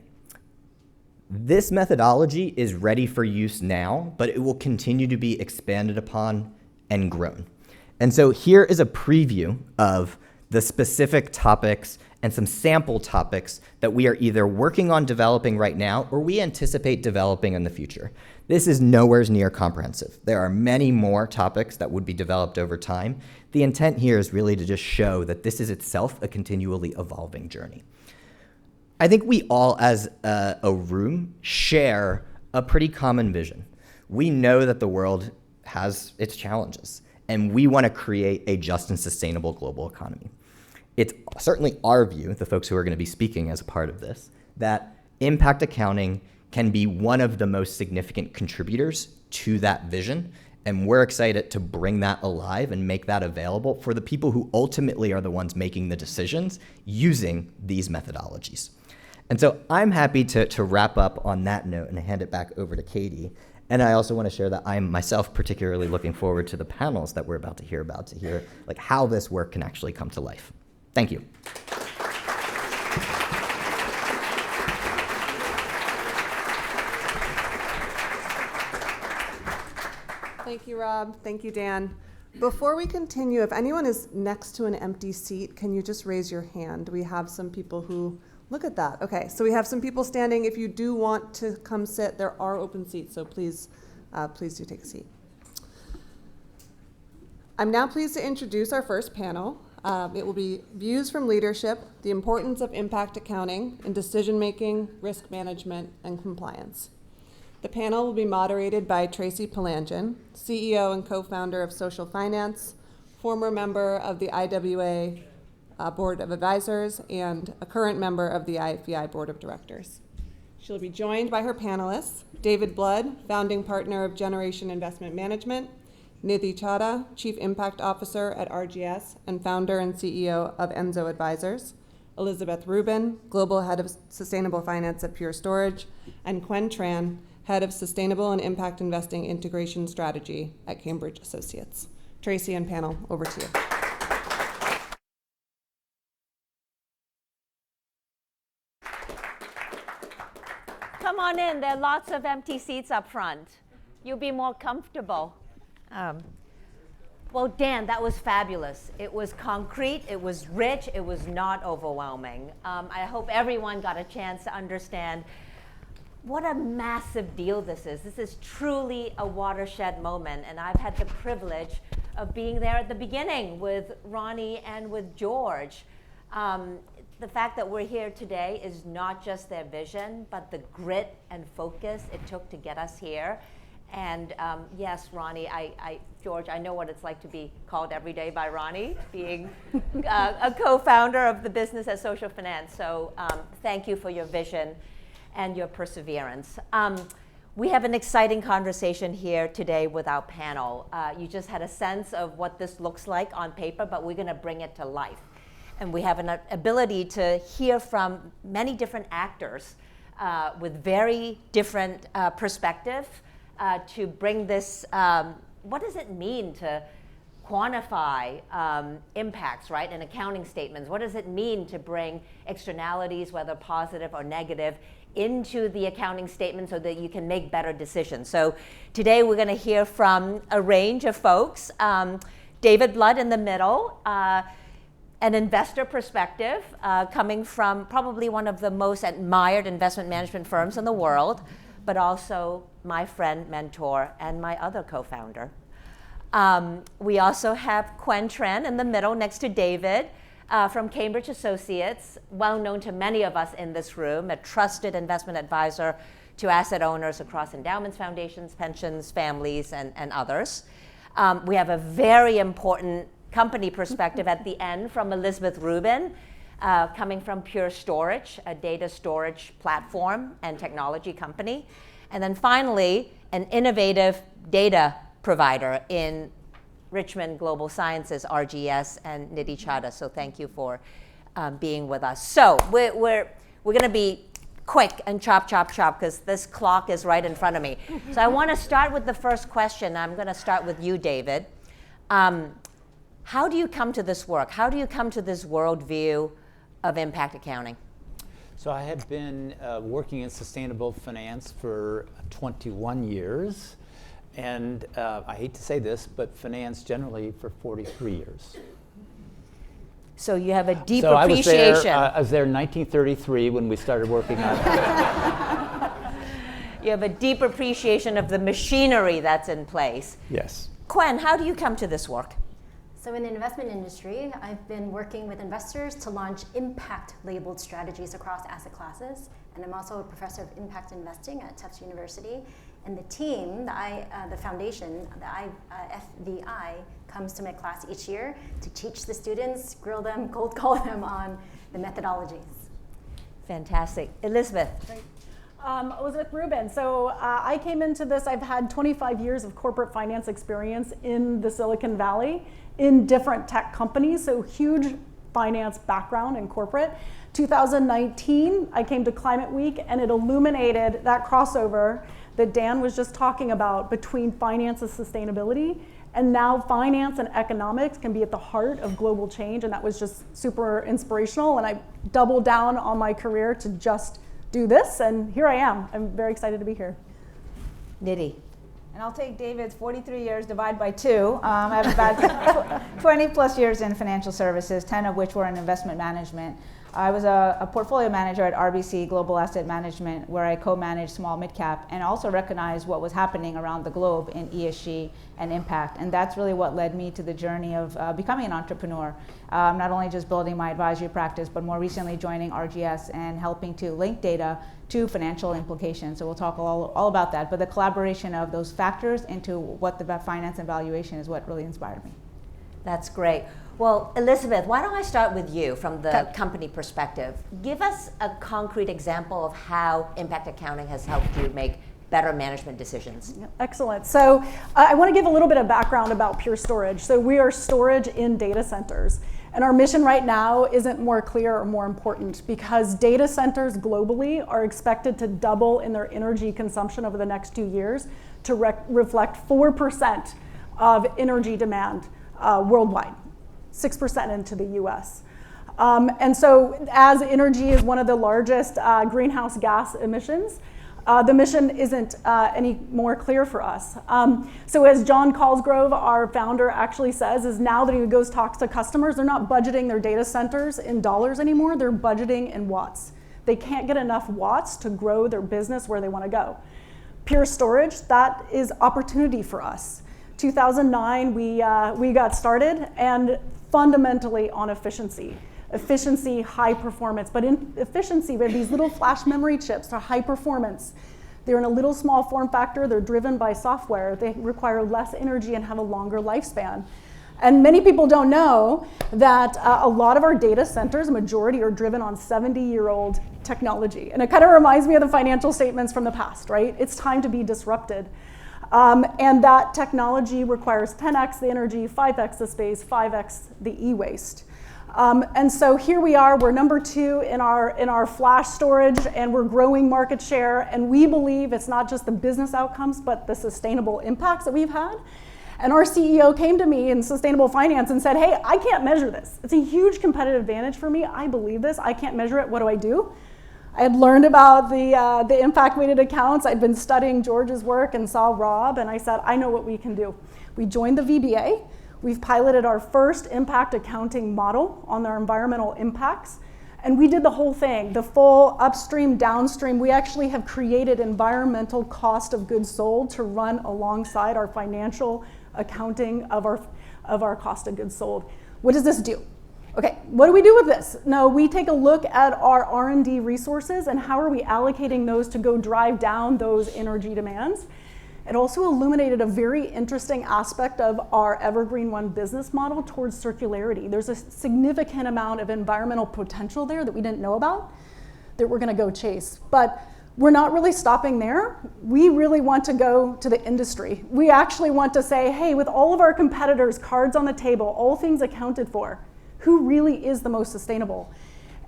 This methodology is ready for use now, but it will continue to be expanded upon and grown. And so here is a preview of the specific topics and some sample topics that we are either working on developing right now or we anticipate developing in the future. This is nowhere near comprehensive. There are many more topics that would be developed over time. The intent here is really to just show that this is itself a continually evolving journey. I think we all, as a room, share a pretty common vision. We know that the world has its challenges, and we want to create a just and sustainable global economy. It's certainly our view, the folks who are going to be speaking as a part of this, that impact accounting can be one of the most significant contributors to that vision, and we're excited to bring that alive and make that available for the people who ultimately are the ones making the decisions using these methodologies. And so I'm happy to wrap up on that note and hand it back over to Katie. And I also want to share that I'm myself particularly looking forward to the panels that we're about to hear about, to hear like how this work can actually come to life. Thank you. Thank you, Rob. Thank you, Dan. Before we continue, if anyone is next to an empty seat, can you just raise your hand? We have some people who, look at that. Okay, so we have some people standing. If you do want to come sit, there are open seats, so please do take a seat. I'm now pleased to introduce our first panel. It will be Views from Leadership, the Importance of Impact Accounting in Decision-Making, Risk Management, and Compliance. The panel will be moderated by Tracy Palangin, CEO and co-founder of Social Finance, former member of the IWA Board of Advisors, and a current member of the IFVI Board of Directors. She'll be joined by her panelists, David Blood, founding partner of Generation Investment Management, Nidhi Chadha, Chief Impact Officer at RGS and founder and CEO of Enzo Advisors, Elizabeth Rubin, Global Head of Sustainable Finance at Pure Storage, and Quen Tran, Head of Sustainable and Impact Investing Integration Strategy at Cambridge Associates. Tracy and panel, over to you. Come on in, there are lots of empty seats up front. You'll be more comfortable. Well, Dan, that was fabulous. It was concrete, it was rich, it was not overwhelming. I hope everyone got a chance to understand what a massive deal this is. This is truly a watershed moment, and I've had the privilege of being there at the beginning with Ronnie and with George. The fact that we're here today is not just their vision, but the grit and focus it took to get us here. And yes, Ronnie, George, I know what it's like to be called every day by Ronnie, being a co-founder of the business at Social Finance. So thank you for your vision and your perseverance. We have an exciting conversation here today with our panel. You just had a sense of what this looks like on paper, but we're going to bring it to life. And we have an ability to hear from many different actors with very different perspective to bring this, what does it mean to quantify impacts, right, in accounting statements? What does it mean to bring externalities, whether positive or negative, into the accounting statement so that you can make better decisions? So today we're going to hear from a range of folks. David Blood in the middle, an investor perspective coming from probably one of the most admired investment management firms in the world, but also my friend, mentor, and my other co-founder. We also have Quen Tran in the middle next to David from Cambridge Associates, well known to many of us in this room, a trusted investment advisor to asset owners across endowments, foundations, pensions, families, and others. We have a very important company perspective at the end from Elizabeth Rubin, coming from Pure Storage, a data storage platform and technology company. And then finally, an innovative data provider in Richmond Global Sciences, RGS, and Nidhi Chadha. So thank you for being with us. So we're going to be quick and chop, because this clock is right in front of me. So I want to start with the first question. I'm going to start with you, David. How do you come to this work? How do you come to this worldview of impact accounting? So I have been working in sustainable finance for 21 years. And I hate to say this, but finance generally for 43 years. So you have a deep so appreciation. I was there in 1933 when we started working on it. You have a deep appreciation of the machinery that's in place. Yes. Quen, how do you come to this work? So in the investment industry, I've been working with investors to launch impact-labeled strategies across asset classes. And I'm also a professor of impact investing at Tufts University. And the team, the foundation, the IFVI, comes to my class each year to teach the students, grill them, cold call them on the methodologies. Fantastic. Elizabeth. Great. Elizabeth Rubin. So I came into this, I've had 25 years of corporate finance experience in the Silicon Valley in different tech companies, so huge finance background in corporate. 2019, I came to Climate Week and it illuminated that crossover that Dan was just talking about between finance and sustainability. And now finance and economics can be at the heart of global change, and that was just super inspirational. And I doubled down on my career to just do this, and here I am. I'm very excited to be here. Nidhi. And I'll take David's 43 years, divide by 2. I have about 20 plus years in financial services, 10 of which were in investment management. I was a portfolio manager at RBC Global Asset Management, where I co-managed small mid-cap and also recognized what was happening around the globe in ESG and impact. And that's really what led me to the journey of becoming an entrepreneur. Not only just building my advisory practice, but more recently joining RGS and helping to link data to financial implications. So we'll talk all about that. But the collaboration of those factors into what the finance and valuation is what really inspired me. That's great. Well, Elizabeth, why don't I start with you from the company perspective? Give us a concrete example of how impact accounting has helped you make better management decisions. Excellent. So I want to give a little bit of background about Pure Storage. So we are storage in data centers. And our mission right now isn't more clear or more important, because data centers globally are expected to double in their energy consumption over the next 2 years to reflect 4% of energy demand worldwide, 6% into the US. And so as energy is one of the largest greenhouse gas emissions, the mission isn't any more clear for us. So as John Callsgrove, our founder, actually says, is now that he goes talks to customers, they're not budgeting their data centers in dollars anymore, they're budgeting in watts. They can't get enough watts to grow their business where they want to go. Pure Storage, that is opportunity for us. 2009, we got started, and fundamentally on efficiency. Efficiency, high performance, but in efficiency, we have these little flash memory chips are high performance. They're in a little small form factor, they're driven by software, they require less energy and have a longer lifespan. And many people don't know that a lot of our data centers, a majority, are driven on 70-year-old technology. And it kind of reminds me of the financial statements from the past, right? It's time to be disrupted. And that technology requires 10x the energy, 5x the space, 5x the e-waste. And so here we are, we're number 2 in our flash storage, and we're growing market share, and we believe it's not just the business outcomes, but the sustainable impacts that we've had. And our CEO came to me in sustainable finance and said, hey, I can't measure this. It's a huge competitive advantage for me. I believe this, I can't measure it, what do I do? I had learned about the impact-weighted accounts. I'd been studying George's work and saw Rob, and I said, I know what we can do. We joined the VBA. We've piloted our first impact accounting model on their environmental impacts, and we did the whole thing, the full upstream, downstream. We actually have created environmental cost of goods sold to run alongside our financial accounting of our cost of goods sold. What does this do? Okay, what do we do with this? No, we take a look at our R&D resources and how are we allocating those to go drive down those energy demands. It also illuminated a very interesting aspect of our Evergreen One business model towards circularity. There's a significant amount of environmental potential there that we didn't know about that we're gonna go chase. But we're not really stopping there. We really want to go to the industry. We actually want to say, hey, with all of our competitors, cards on the table, all things accounted for, who really is the most sustainable?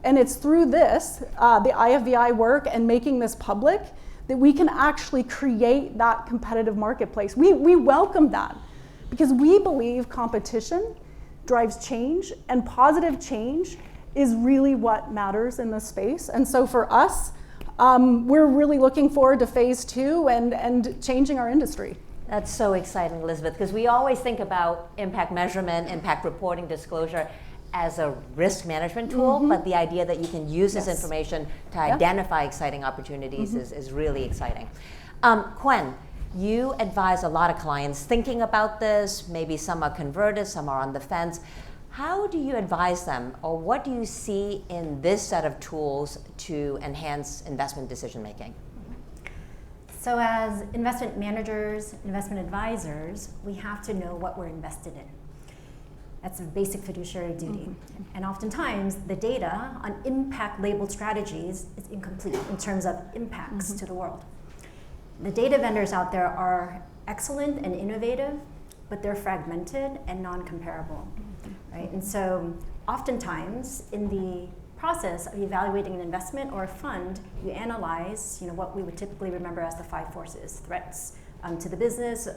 And it's through this, the IFVI work and making this public, that we can actually create that competitive marketplace. We welcome that because we believe competition drives change, and positive change is really what matters in this space. And so for us, we're really looking forward to phase 2 and changing our industry. That's so exciting, Elizabeth, because we always think about impact measurement, impact reporting, disclosure as a risk management tool, but the idea that you can use this information to identify exciting opportunities is really exciting. Quen, you advise a lot of clients thinking about this. Maybe some are converted, some are on the fence. How do you advise them, or what do you see in this set of tools to enhance investment decision making? So as investment managers, investment advisors, we have to know what we're invested in. That's a basic fiduciary duty. And oftentimes, the data on impact labeled strategies is incomplete in terms of impacts to the world. The data vendors out there are excellent and innovative, but they're fragmented and non-comparable. Right? And so oftentimes in the process of evaluating an investment or a fund, you analyze what we would typically remember as the 5 forces: threats to the business,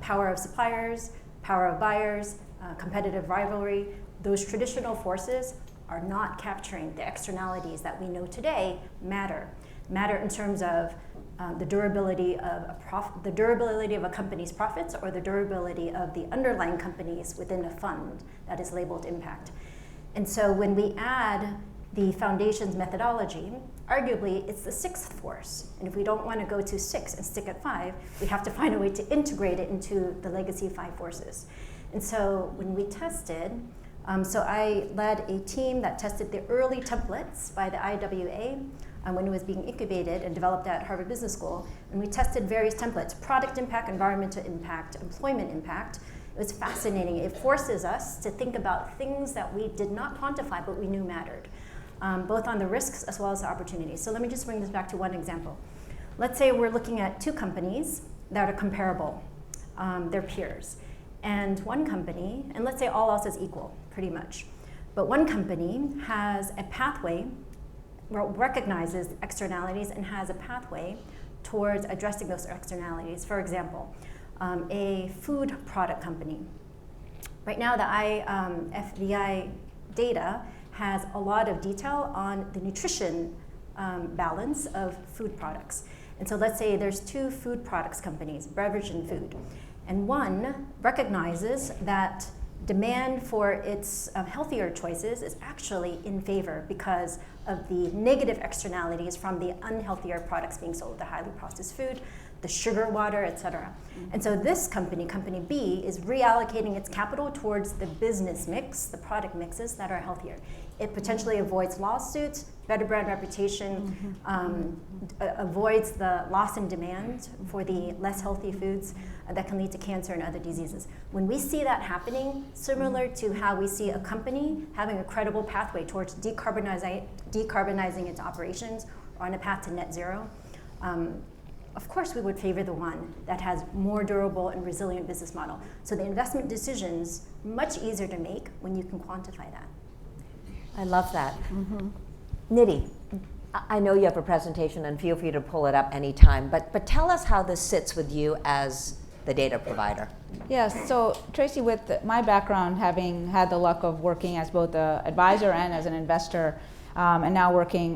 power of suppliers, power of buyers, competitive rivalry. Those traditional forces are not capturing the externalities that we know today matter in terms of the durability of a company's profits, or the durability of the underlying companies within a fund that is labeled impact. And so when we add the foundation's methodology, arguably it's the 6th force. And if we don't want to go to 6 and stick at 5, we have to find a way to integrate it into the legacy 5 forces. And so when we tested, so I led a team that tested the early templates by the IWA when it was being incubated and developed at Harvard Business School. And we tested various templates: product impact, environmental impact, employment impact. It was fascinating. It forces us to think about things that we did not quantify but we knew mattered, both on the risks as well as the opportunities. So let me just bring this back to one example. Let's say we're looking at 2 companies that are comparable, they're peers. And one company, and let's say all else is equal, pretty much, but one company has a pathway, recognizes externalities and has a pathway towards addressing those externalities. For example, a food product company. Right now, the IFVI data has a lot of detail on the nutrition balance of food products. And so let's say there's 2 food products companies, beverage and food, and one recognizes that demand for its healthier choices is actually in favor because of the negative externalities from the unhealthier products being sold, the highly processed food, the sugar water, et cetera. And so this company, Company B, is reallocating its capital towards the business mix, the product mixes that are healthier. It potentially avoids lawsuits, better brand reputation, avoids the loss in demand for the less healthy foods that can lead to cancer and other diseases. When we see that happening, similar to how we see a company having a credible pathway towards decarbonizing its operations or on a path to net zero, of course we would favor the one that has more durable and resilient business model. So the investment decision's much easier to make when you can quantify that. I love that. Nidhi, I know you have a presentation and feel free to pull it up anytime, but tell us how this sits with you as the data provider. Yes, so Tracy, with my background, having had the luck of working as both an advisor and as an investor, and now working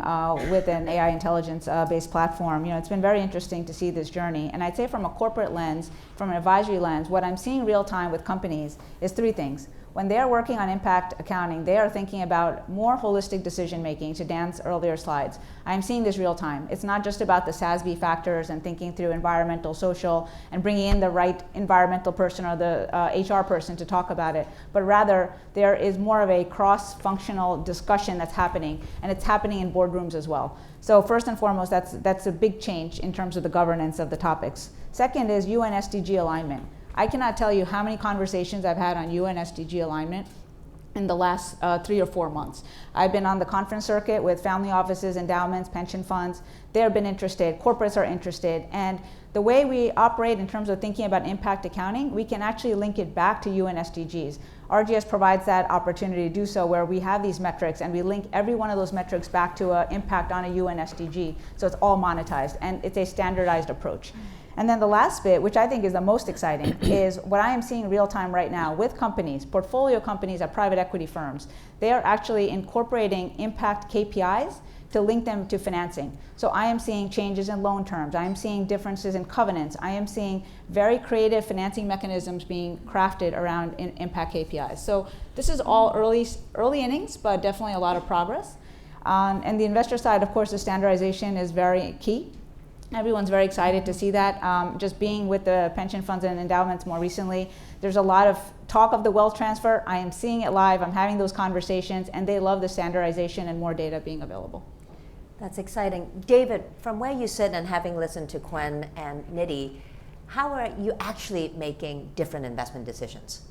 with an AI intelligence-based platform, it's been very interesting to see this journey. And I'd say from a corporate lens, from an advisory lens, what I'm seeing real time with companies is 3 things. When they are working on impact accounting, they are thinking about more holistic decision making, to Dan's earlier slides. I'm seeing this real time. It's not just about the SASB factors and thinking through environmental, social, and bringing in the right environmental person or the HR person to talk about it, but rather there is more of a cross-functional discussion that's happening, and it's happening in boardrooms as well. So first and foremost, that's a big change in terms of the governance of the topics. Second is UN SDG alignment. I cannot tell you how many conversations I've had on UN SDG alignment in the last 3 or 4 months. I've been on the conference circuit with family offices, endowments, pension funds. They've been interested, corporates are interested, and the way we operate in terms of thinking about impact accounting, we can actually link it back to UN SDGs. RGS provides that opportunity to do so, where we have these metrics and we link every one of those metrics back to an impact on a UN SDG, so it's all monetized and it's a standardized approach. And then the last bit, which I think is the most exciting, is what I am seeing real time right now with companies, portfolio companies at private equity firms. They are actually incorporating impact KPIs to link them to financing. So I am seeing changes in loan terms. I am seeing differences in covenants. I am seeing very creative financing mechanisms being crafted around impact KPIs. So this is all early innings, but definitely a lot of progress. And the investor side, of course, the standardization is very key. Everyone's very excited to see that. Just being with the pension funds and endowments more recently, there's a lot of talk of the wealth transfer. I am seeing it live. I'm having those conversations, and they love the standardization and more data being available. That's exciting. David, from where you sit and having listened to Quen and Nidhi, how are you actually making different investment decisions?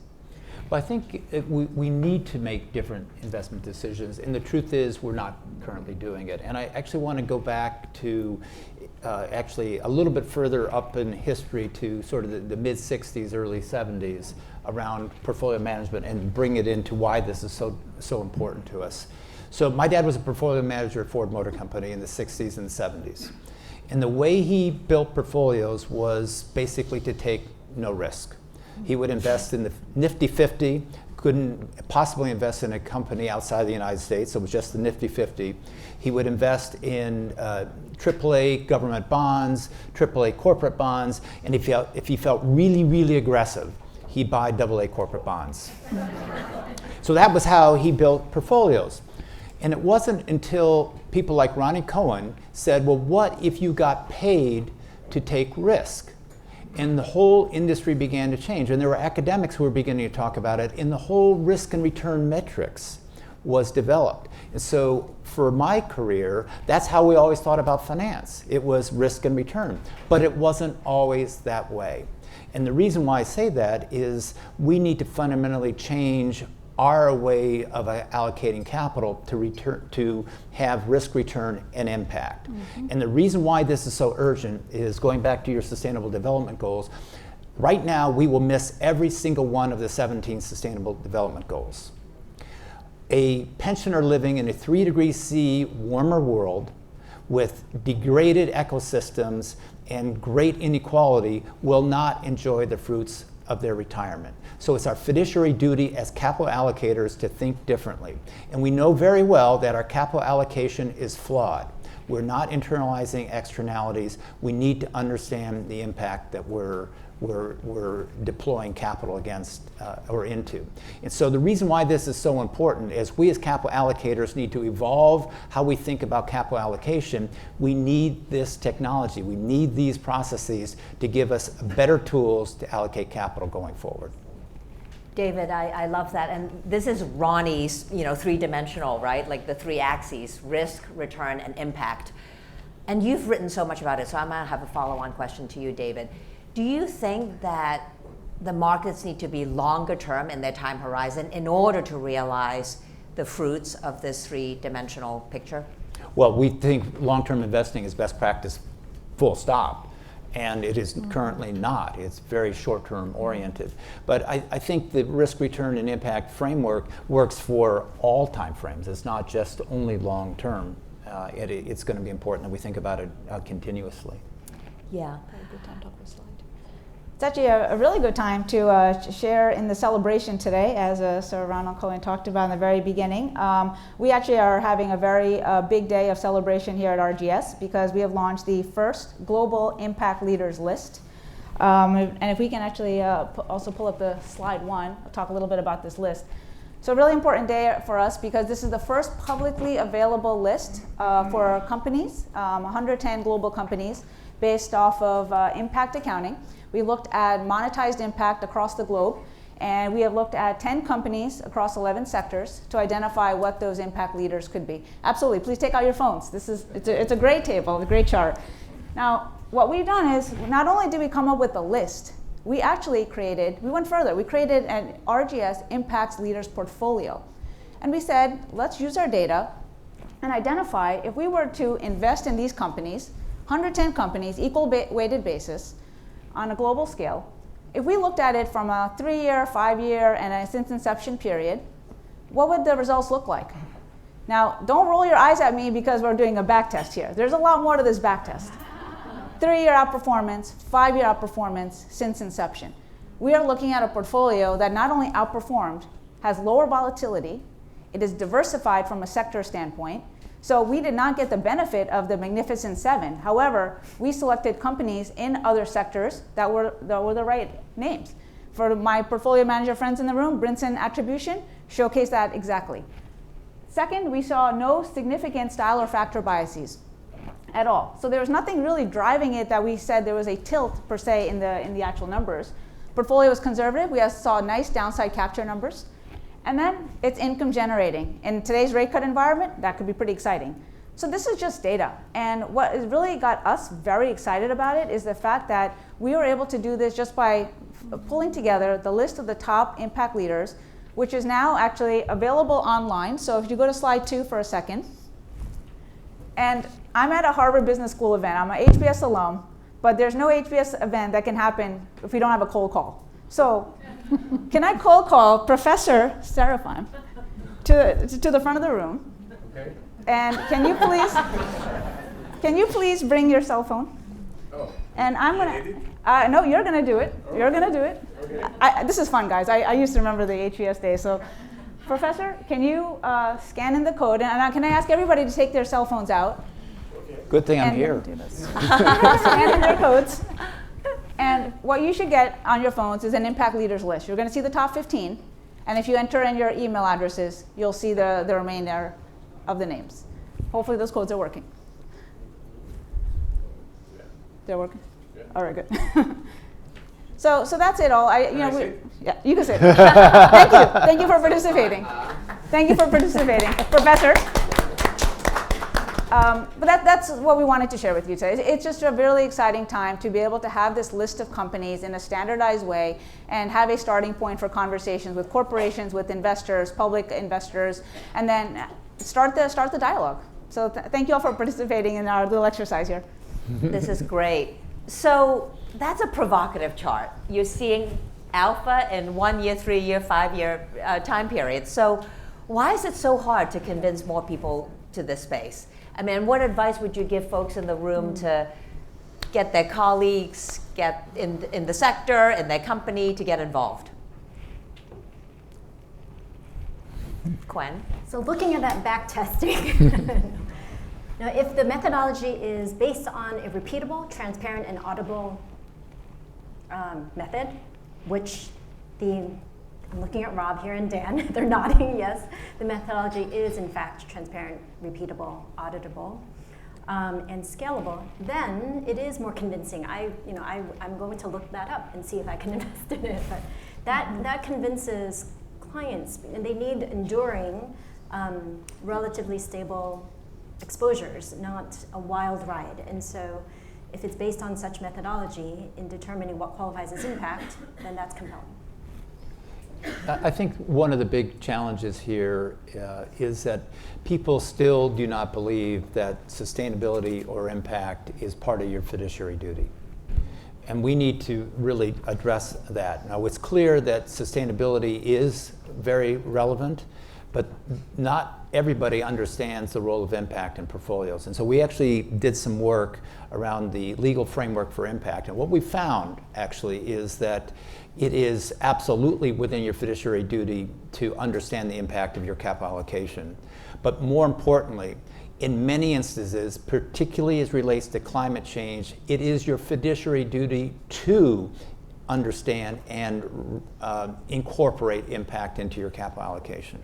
Well, I think we need to make different investment decisions, and the truth is we're not currently doing it. And I actually want to go back to actually a little bit further up in history to sort of the mid-60s, early 70s around portfolio management and bring it into why this is so important to us. So my dad was a portfolio manager at Ford Motor Company in the 60s and 70s. And the way he built portfolios was basically to take no risk. He would invest in the Nifty 50, couldn't possibly invest in a company outside the United States, so it was just the Nifty 50. He would invest in AAA government bonds, AAA corporate bonds, and if he felt really, really aggressive, he'd buy AA corporate bonds. So that was how he built portfolios. And it wasn't until people like Ronnie Cohen said, well, what if you got paid to take risk? And the whole industry began to change. And there were academics who were beginning to talk about it, and the whole risk and return metrics was developed. And so for my career, that's how we always thought about finance. It was risk and return. But it wasn't always that way. And the reason why I say that is we need to fundamentally change our way of allocating capital to have risk, return, and impact. Mm-hmm. And the reason why this is so urgent is going back to your sustainable development goals. Right now, we will miss every single one of the 17 sustainable development goals. A pensioner living in a 3 degrees C warmer world with degraded ecosystems and great inequality will not enjoy the fruits of their retirement. So it's our fiduciary duty as capital allocators to think differently. And we know very well that our capital allocation is flawed. We're not internalizing externalities. We need to understand the impact that we're deploying capital against or into. And so the reason why this is so important is we as capital allocators need to evolve how we think about capital allocation. We need this technology. We need these processes to give us better tools to allocate capital going forward. David, I love that. And this is Ronnie's, three-dimensional, right? Like the three axes, risk, return, and impact. And you've written so much about it, so I'm going to have a follow-on question to you, David. Do you think that the markets need to be longer term in their time horizon in order to realize the fruits of this three-dimensional picture? Well, we think long-term investing is best practice, full stop. And it is currently not. It's very short-term oriented. But I think the risk, return, and impact framework works for all time frames. It's not just only long-term. It's going to be important that we think about it continuously. Yeah. Good time to talk about slide. It's actually a really good time to share in the celebration today, as Sir Ronald Cohen talked about in the very beginning. We actually are having a very big day of celebration here at RGS because we have launched the first Global Impact Leaders list. And if we can actually also pull up the slide one, I'll talk a little bit about this list. So a really important day for us because this is the first publicly available list for companies, 110 global companies based off of impact accounting. We looked at monetized impact across the globe, and we have looked at 10 companies across 11 sectors to identify what those impact leaders could be. Absolutely, please take out your phones. It's a great table, a great chart. Now, what we've done is, not only did we come up with a list, we went further. We created an RGS Impacts Leaders portfolio. And we said, let's use our data and identify if we were to invest in these companies, 110 companies, equal weighted basis, on a global scale, if we looked at it from a 3-year, 5-year, and a since inception period, what would the results look like? Now, don't roll your eyes at me because we're doing a back test here. There's a lot more to this back test. 3-year outperformance, 5-year outperformance since inception. We are looking at a portfolio that not only outperformed, has lower volatility, it is diversified from a sector standpoint. So we did not get the benefit of the Magnificent Seven. However, we selected companies in other sectors that were the right names. For my portfolio manager friends in the room, Brinson Attribution showcased that exactly. Second, we saw no significant style or factor biases at all. So there was nothing really driving it that we said there was a tilt per se in the actual numbers. Portfolio was conservative. We saw nice downside capture numbers. And then it's income generating. In today's rate cut environment, that could be pretty exciting. So this is just data. And what has really got us very excited about it is the fact that we were able to do this just by pulling together the list of the top impact leaders, which is now actually available online. So if you go to slide 2 for a second. And I'm at a Harvard Business School event. I'm an HBS alum, but there's no HBS event that can happen if we don't have a cold call. So can I cold call Professor Serafeim to the front of the room? Okay. And can you please bring your cell phone? Oh. And I'm gonna. No, you're gonna do it. Okay. You're gonna do it. Okay. This is fun, guys. I used to remember the HBS days. So, Professor, can you scan in the code? And can I ask everybody to take their cell phones out? Okay. Good thing I'm here. Do this. Scan in their codes. And what you should get on your phones is an impact leaders list. You're going to see the top 15. And if you enter in your email addresses, you'll see the remainder of the names. Hopefully those codes are working. Yeah. They're working? Yeah. All right, good. So that's it all. Yeah, you can say it. Thank you. Thank you for participating. Thank you for participating, Professor. But that's what we wanted to share with you today. It's just a really exciting time to be able to have this list of companies in a standardized way and have a starting point for conversations with corporations, with investors, public investors, and then start the dialogue. So thank you all for participating in our little exercise here. This is great. So that's a provocative chart. You're seeing alpha in 1 year, 3 year, 5 year time periods. So why is it so hard to convince more people to this space? I mean, what advice would you give folks in the room to get their colleagues, get in the sector, in their company, to get involved? Gwen? So looking at that back testing, now if the methodology is based on a repeatable, transparent, and auditable method, which I'm looking at Rob here and Dan, they're nodding, yes. The methodology is in fact transparent, repeatable, auditable, and scalable. Then it is more convincing. I'm going to look that up and see if I can invest in it. But that convinces clients, and they need enduring, relatively stable exposures, not a wild ride. And so if it's based on such methodology in determining what qualifies as impact, then that's compelling. I think one of the big challenges here is that people still do not believe that sustainability or impact is part of your fiduciary duty. And we need to really address that. Now, it's clear that sustainability is very relevant, but not everybody understands the role of impact in portfolios. And so we actually did some work around the legal framework for impact. And what we found actually is that it is absolutely within your fiduciary duty to understand the impact of your capital allocation. But more importantly, in many instances, particularly as relates to climate change, it is your fiduciary duty to understand and incorporate impact into your capital allocation.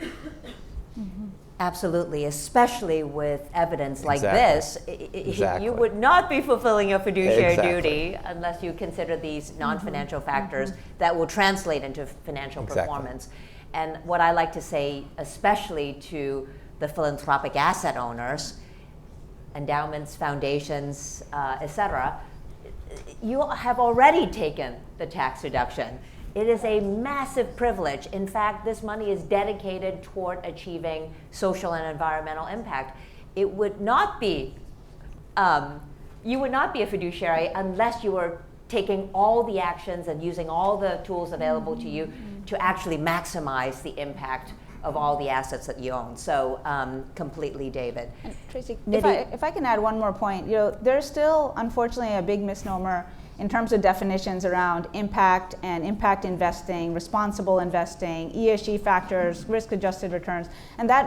Mm-hmm. Absolutely, especially with evidence like Exactly. this. Exactly. You would not be fulfilling your fiduciary Exactly. duty unless you consider these non-financial factors that will translate into financial Exactly. performance. And what I like to say, especially to the philanthropic asset owners, endowments, foundations, etc., you have already taken the tax deduction. It is a massive privilege. In fact, this money is dedicated toward achieving social and environmental impact. It would not be, you would not be a fiduciary unless you were taking all the actions and using all the tools available to you to actually maximize the impact of all the assets that you own. So completely, David. And Tracy, if I can add one more point, there's still, unfortunately, a big misnomer in terms of definitions around impact and impact investing, responsible investing, ESG factors, risk-adjusted returns, and that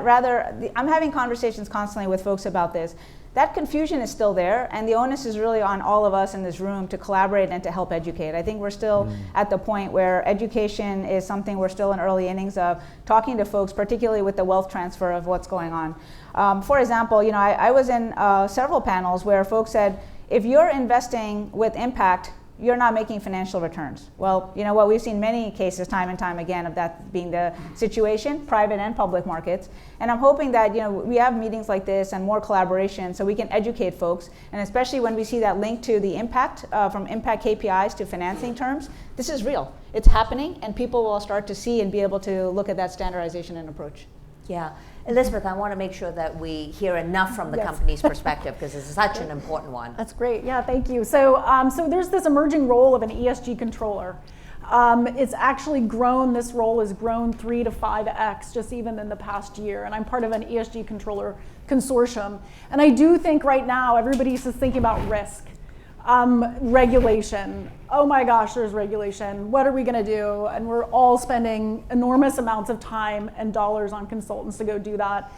I'm having conversations constantly with folks about this. That confusion is still there, and the onus is really on all of us in this room to collaborate and to help educate. I think we're still at the point where education is something we're still in early innings of, talking to folks, particularly with the wealth transfer of what's going on. For example, I was in several panels where folks said, if you're investing with impact, you're not making financial returns. Well, you know what, we've seen many cases time and time again of that being the situation, private and public markets. And I'm hoping that we have meetings like this and more collaboration so we can educate folks, and especially when we see that link to the impact, from impact KPIs to financing terms, this is real. It's happening, and people will start to see and be able to look at that standardization and approach. Yeah. Elizabeth, I want to make sure that we hear enough from the company's perspective because it's such an important one. That's great. Yeah, thank you. So, so there's this emerging role of an ESG controller. It's actually grown, this role has grown 3 to 5x just even in the past year. And I'm part of an ESG controller consortium. And I do think right now everybody's just thinking about risk. Regulation. Oh my gosh, there's regulation. What are we going to do? And we're all spending enormous amounts of time and dollars on consultants to go do that.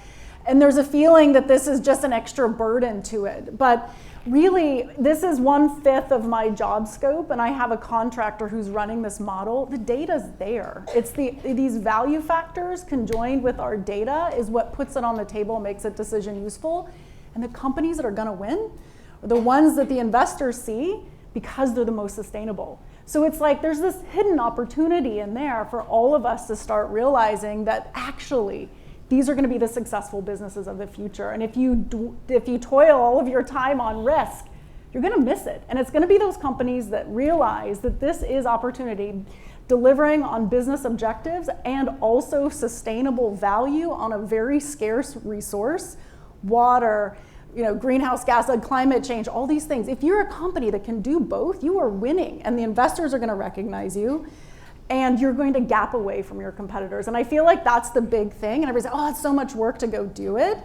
And there's a feeling that this is just an extra burden to it. But really, this is 1/5 of my job scope, and I have a contractor who's running this model. The data's there. It's these value factors conjoined with our data is what puts it on the table and makes a decision useful. And the companies that are going to win are the ones that the investors see because they're the most sustainable. So it's like there's this hidden opportunity in there for all of us to start realizing that actually these are going to be the successful businesses of the future. And if you toil all of your time on risk, you're going to miss it. And it's going to be those companies that realize that this is opportunity, delivering on business objectives and also sustainable value on a very scarce resource, water, greenhouse gas, climate change, all these things. If you're a company that can do both, you are winning, and the investors are going to recognize you, and you're going to gap away from your competitors. And I feel like that's the big thing. And everybody's like, oh, it's so much work to go do it.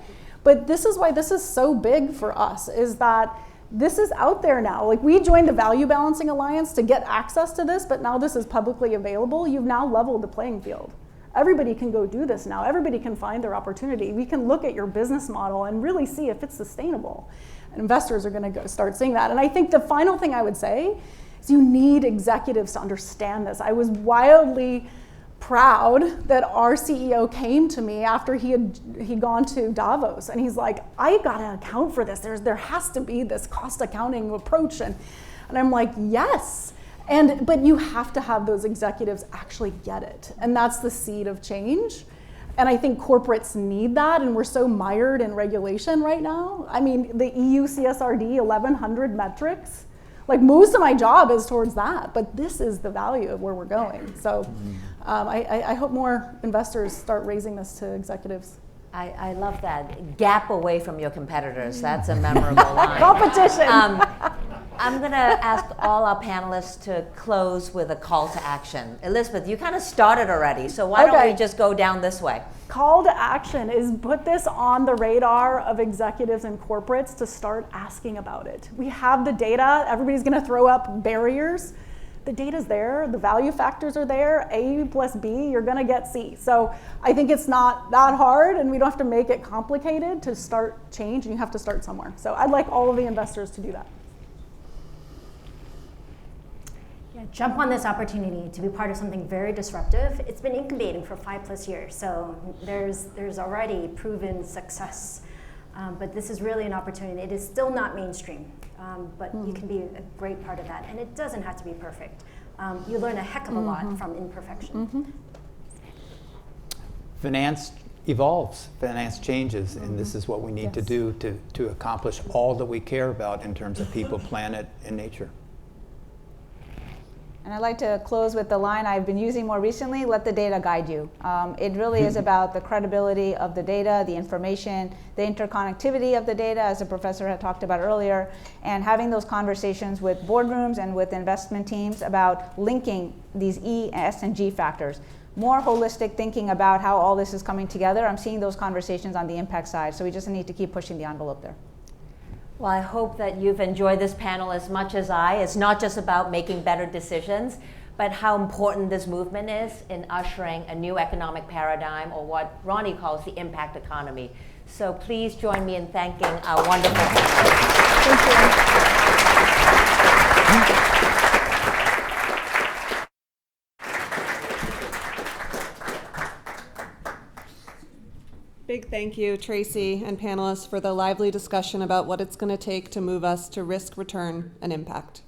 But this is why this is so big for us, is that this is out there now. Like, we joined the Value Balancing Alliance to get access to this, but now this is publicly available. You've now leveled the playing field. Everybody can go do this now. Everybody can find their opportunity. We can look at your business model and really see if it's sustainable. And investors are going to start seeing that. And I think the final thing I would say is you need executives to understand this. I was wildly proud that our CEO came to me after he'd gone to Davos, and he's like, I got to account for this. There has to be this cost accounting approach. And I'm like, yes. But you have to have those executives actually get it. And that's the seed of change. And I think corporates need that, and we're so mired in regulation right now. I mean, the EU CSRD, 1,100 metrics. Like, most of my job is towards that, but this is the value of where we're going. So I hope more investors start raising this to executives. I love that. Gap away from your competitors. That's a memorable line. Competition. I'm going to ask all our panelists to close with a call to action. Elizabeth, you kind of started already, so why don't we just go down this way? Call to action is put this on the radar of executives and corporates to start asking about it. We have the data. Everybody's going to throw up barriers. The data's there. The value factors are there. A plus B, you're going to get C. So I think it's not that hard, and we don't have to make it complicated to start change, and you have to start somewhere. So I'd like all of the investors to do that. Jump on this opportunity to be part of something very disruptive. It's been incubating for 5+ years, so there's already proven success. But this is really an opportunity. It is still not mainstream, but you can be a great part of that. And it doesn't have to be perfect. You learn a heck of a lot from imperfection. Finance evolves, finance changes, and this is what we need to do to accomplish all that we care about in terms of people, planet, and nature. And I'd like to close with the line I've been using more recently, let the data guide you. It really is about the credibility of the data, the information, the interconnectivity of the data, as the professor had talked about earlier, and having those conversations with boardrooms and with investment teams about linking these E, S, and G factors. more holistic thinking about how all this is coming together. I'm seeing those conversations on the impact side, so we just need to keep pushing the envelope there. Well, I hope that you've enjoyed this panel as much as I. It's not just about making better decisions, but how important this movement is in ushering a new economic paradigm, or what Ronnie calls the impact economy. So please join me in thanking our wonderful panelists. Thank you. Big thank you, Tracy and panelists, for the lively discussion about what it's going to take to move us to risk, return, and impact.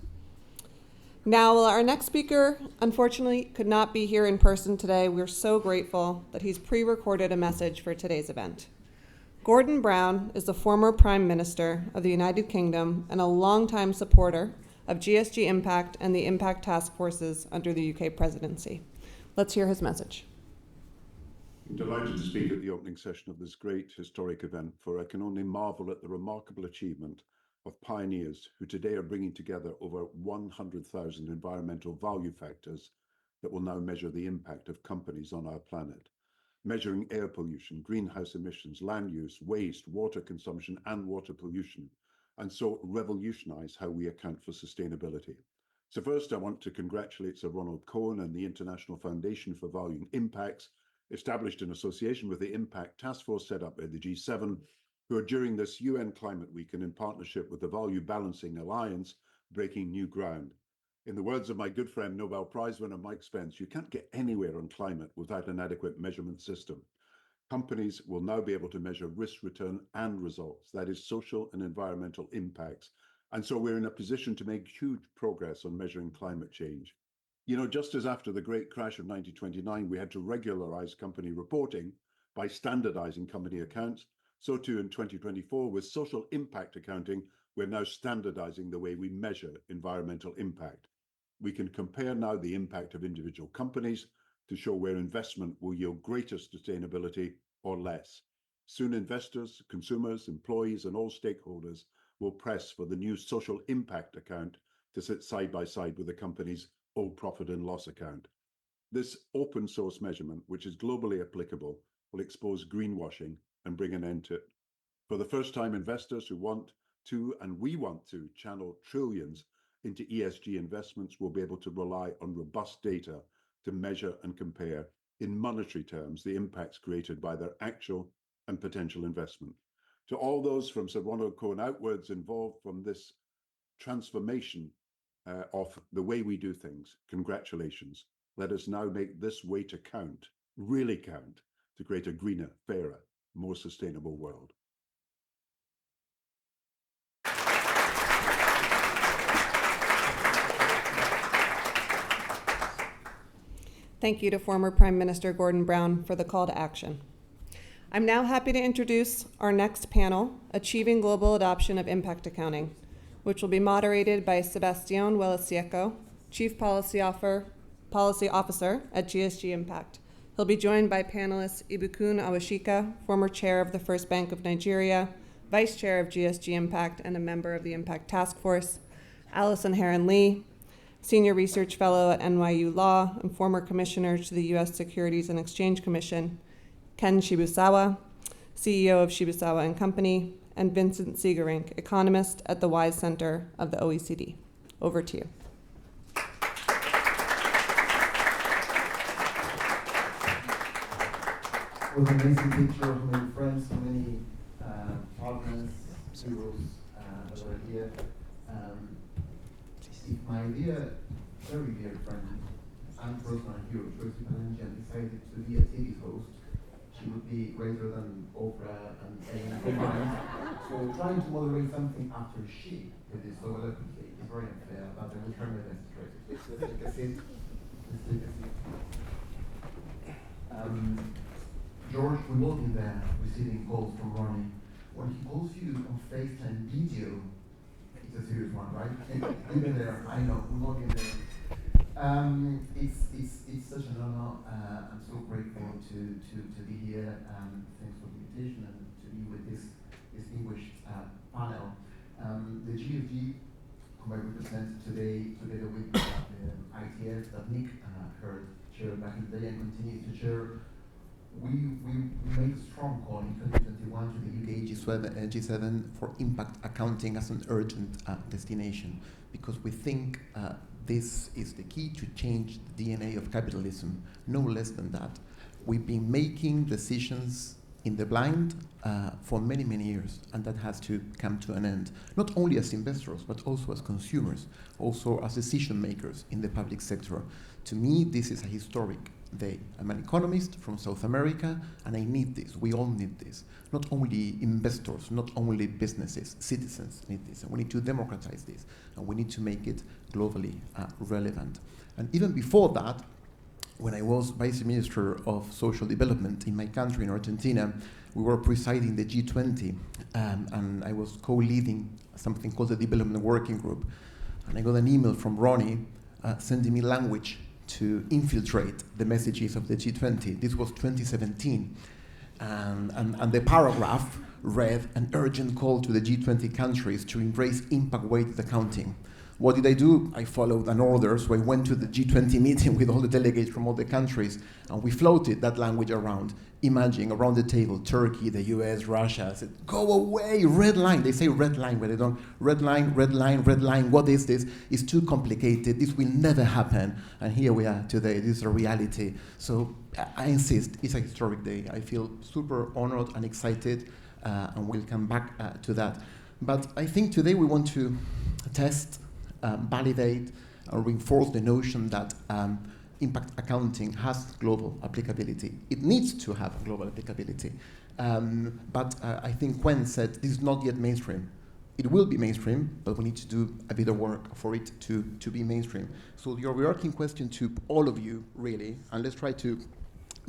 Now, while our next speaker unfortunately could not be here in person today, we're so grateful that he's pre-recorded a message for today's event. Gordon Brown is the former Prime Minister of the United Kingdom and a longtime supporter of GSG Impact and the Impact Task Forces under the UK presidency. Let's hear his message. I'm delighted to speak at the opening session of this great historic event, for I can only marvel at the remarkable achievement of pioneers who today are bringing together over 100,000 environmental value factors that will now measure the impact of companies on our planet, measuring air pollution, greenhouse emissions, land use, waste, water consumption, and water pollution, and so revolutionize how we account for sustainability. So first, I want to congratulate Sir Ronald Cohen and the International Foundation for Valuing Impacts, established in association with the Impact Task Force set up by the G7, who are during this UN Climate Week and in partnership with the Value Balancing Alliance, breaking new ground. In the words of my good friend Nobel Prize winner Mike Spence, you can't get anywhere on climate without an adequate measurement system. Companies will now be able to measure risk, return, and results, that is social and environmental impacts. And so we're in a position to make huge progress on measuring climate change. You know, just as after the great crash of 1929, we had to regularize company reporting by standardizing company accounts, so too in 2024 with social impact accounting, we're now standardizing the way we measure environmental impact. We can compare now the impact of individual companies to show where investment will yield greater sustainability or less. Soon investors, consumers, employees, and all stakeholders will press for the new social impact account to sit side by side with the company's old profit and loss account. This open source measurement, which is globally applicable, will expose greenwashing and bring an end to it. For the first time, investors who want to, and we want to, channel trillions into ESG investments will be able to rely on robust data to measure and compare in monetary terms the impacts created by their actual and potential investment. To all those from Sir Ronald Cohen outwards involved from this transformation of the way we do things, congratulations. Let us now make this way to count, really count, to create a greener, fairer, more sustainable world. Thank you to former Prime Minister Gordon Brown for the call to action. I'm now happy to introduce our next panel, Achieving Global Adoption of Impact Accounting, which will be moderated by Sebastián Huelesieco, Chief Policy Officer at GSG Impact. He'll be joined by panelists Ibukun Awashika, former chair of the First Bank of Nigeria, vice chair of GSG Impact and a member of the Impact Task Force, Allison Heron-Lee, senior research fellow at NYU Law and former commissioner to the U.S. Securities and Exchange Commission, Ken Shibusawa, CEO of Shibusawa & Company, and Vincent Siegerink, economist at the Wise Center of the OECD. Over to you. It was an amazing picture of many friends, so many partners, heroes that were here. If my very dear friend and personal hero, Tracy Palangian, decided to be a TV host, she would be greater than Oprah and Ellen combined. So trying to moderate something after she did this so eloquently is very unfair, but I will try my best, Tracy. Let's take a seat. Let's take a seat. George, we will be there receiving calls from Ronnie. When he calls you on FaceTime video, it's a serious one, right? You've been there, I know, we will be there. It's such an honor. I'm so grateful to be here. Thanks for the invitation and to be with this distinguished panel. The GFG, whom I represent today, together with the ITF that Nick Hurd chaired back in the day and continue to chair, we made a strong call in 2021 to the UK G7 for impact accounting as an urgent destination, because we think this is the key to change the DNA of capitalism, no less than that. We've been making decisions in the blind for many, many years, and that has to come to an end, not only as investors, but also as consumers, also as decision makers in the public sector. To me, this is a historic day. I'm an economist from South America, and I need this. We all need this. Not only investors, not only businesses, citizens need this, and we need to democratize this, and we need to make it globally relevant. And even before that, when I was Vice Minister of Social Development in my country, in Argentina, we were presiding the G20, and I was co-leading something called the Development Working Group. And I got an email from Ronnie sending me language to infiltrate the messages of the G20. This was 2017. And the paragraph read an urgent call to the G20 countries to embrace impact-weighted accounting. What did I do? I followed an order, so I went to the G20 meeting with all the delegates from all the countries, and we floated that language around, imagine around the table, Turkey, the US, Russia. I said, go away, red line. They say red line, but they don't. Red line, red line, red line. What is this? It's too complicated. This will never happen. And here we are today. This is a reality. So I insist, it's a historic day. I feel super honored and excited, and we'll come back to that. But I think today we want to test, validate, or reinforce the notion that impact accounting has global applicability. It needs to have global applicability. But I think Gwen said this is not yet mainstream. It will be mainstream, but we need to do a bit of work for it to be mainstream. So the overarching question to all of you, really, and let's try to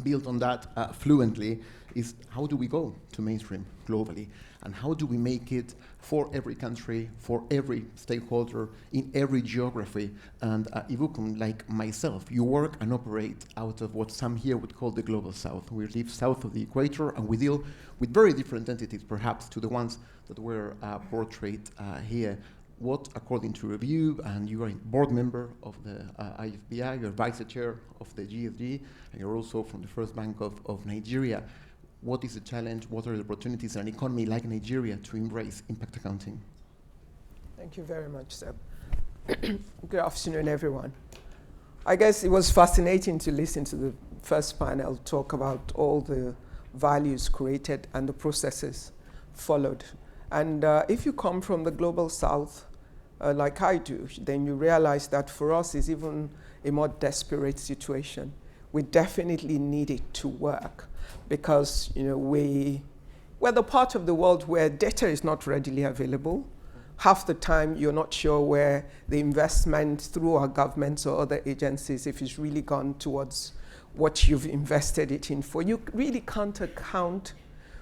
build on that fluently, is how do we go to mainstream globally? And how do we make it for every country, for every stakeholder, in every geography? And Ivukum, like myself, you work and operate out of what some here would call the global south. We live south of the equator, and we deal with very different entities, perhaps, to the ones that were portrayed here. What, according to review, and you are a board member of the IFVI, you're vice chair of the GSG, and you're also from the First Bank of Nigeria. What is the challenge? What are the opportunities in an economy like Nigeria to embrace impact accounting? Thank you very much, Seb. Good afternoon, everyone. I guess it was fascinating to listen to the first panel talk about all the values created and the processes followed. And if you come from the global south, like I do, then you realize that for us is even a more desperate situation. We definitely need it to work, because we're the part of the world where data is not readily available. Half the time you're not sure where the investment through our governments or other agencies, if it's really gone towards what you've invested it in for. You really can't account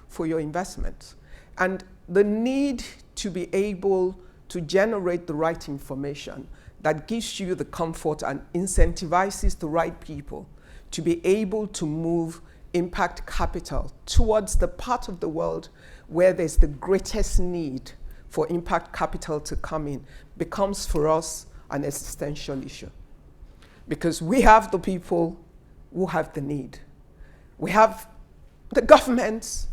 for your investments. And the need to be able to generate the right information that gives you the comfort and incentivizes the right people to be able to move impact capital towards the part of the world where there's the greatest need for impact capital to come in becomes for us an existential issue. Because we have the people who have the need. We have the governments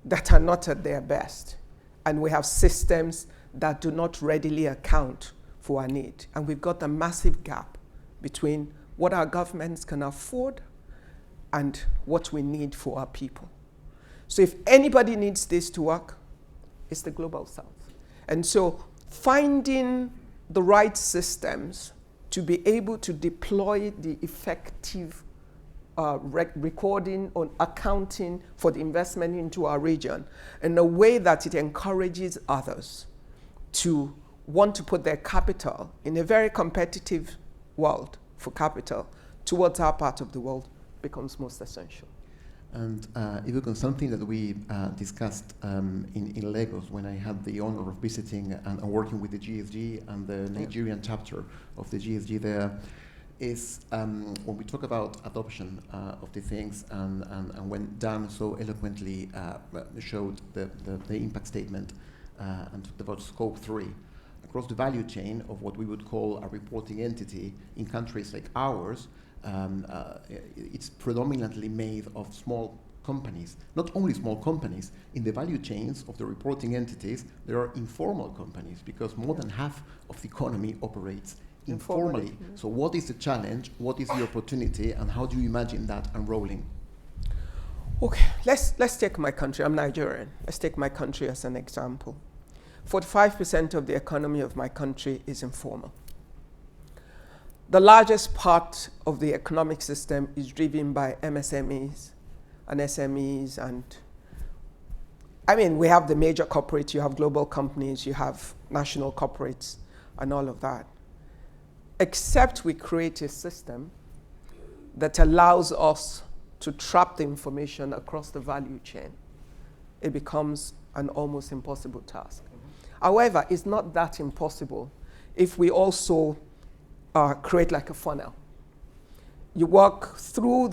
that are not at their best. And we have systems that do not readily account for our need. And we've got a massive gap between what our governments can afford and what we need for our people. So if anybody needs this to work, it's the global south. And so finding the right systems to be able to deploy the effective recording or accounting for the investment into our region in a way that it encourages others to want to put their capital in a very competitive world for capital towards our part of the world becomes most essential. And Ivukum, something that we discussed in Lagos when I had the honor of visiting and working with the GSG and the Nigerian chapter of the GSG there, is when we talk about adoption of the things, and when Dan so eloquently showed the impact statement and talked about scope 3, across the value chain of what we would call a reporting entity in countries like ours, it's predominantly made of small companies. Not only small companies, in the value chains of the reporting entities, there are informal companies, because more than half of the economy operates informally. So what is the challenge, what is the opportunity, and how do you imagine that unrolling? Okay, let's take my country. I'm Nigerian. Let's take my country as an example. 45% of the economy of my country is informal. The largest part of the economic system is driven by MSMEs and SMEs, and I mean, we have the major corporates, you have global companies, you have national corporates, and all of that. Except we create a system that allows us to trap the information across the value chain, it becomes an almost impossible task. However, it's not that impossible if we also create like a funnel. You walk through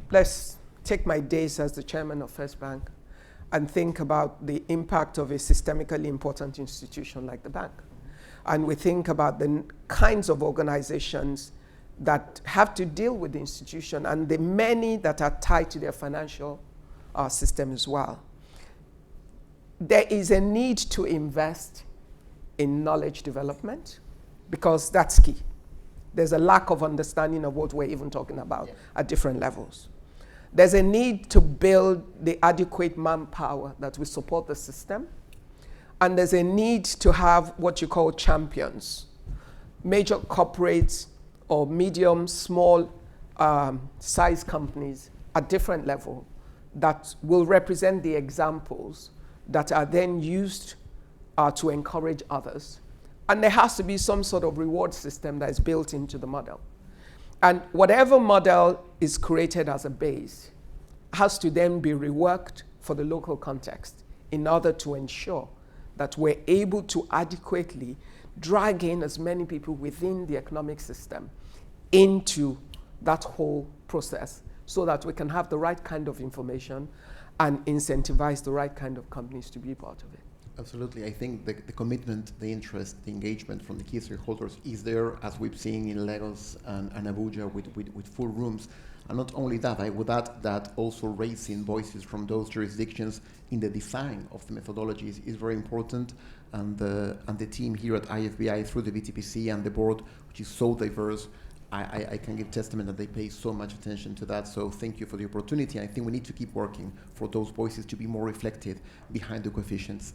let's take my days as the chairman of First Bank and think about the impact of a systemically important institution like the bank. And we think about the kinds of organizations that have to deal with the institution and the many that are tied to their financial system as well. There is a need to invest in knowledge development because that's key. There's a lack of understanding of what we're even talking about at different levels. There's a need to build the adequate manpower that will support the system. And there's a need to have what you call champions, major corporates or medium, small size companies at different level that will represent the examples that are then used to encourage others. And there has to be some sort of reward system that is built into the model. And whatever model is created as a base has to then be reworked for the local context in order to ensure that we're able to adequately drag in as many people within the economic system into that whole process so that we can have the right kind of information and incentivize the right kind of companies to be part of it. Absolutely. I think the commitment, the interest, the engagement from the key stakeholders is there, as we've seen in Lagos and Abuja with full rooms. And not only that, I would add that also raising voices from those jurisdictions in the design of the methodologies is very important. And the team here at IFVI through the VTPC and the board, which is so diverse, I can give testament that they pay so much attention to that. So thank you for the opportunity. I think we need to keep working for those voices to be more reflected behind the coefficients.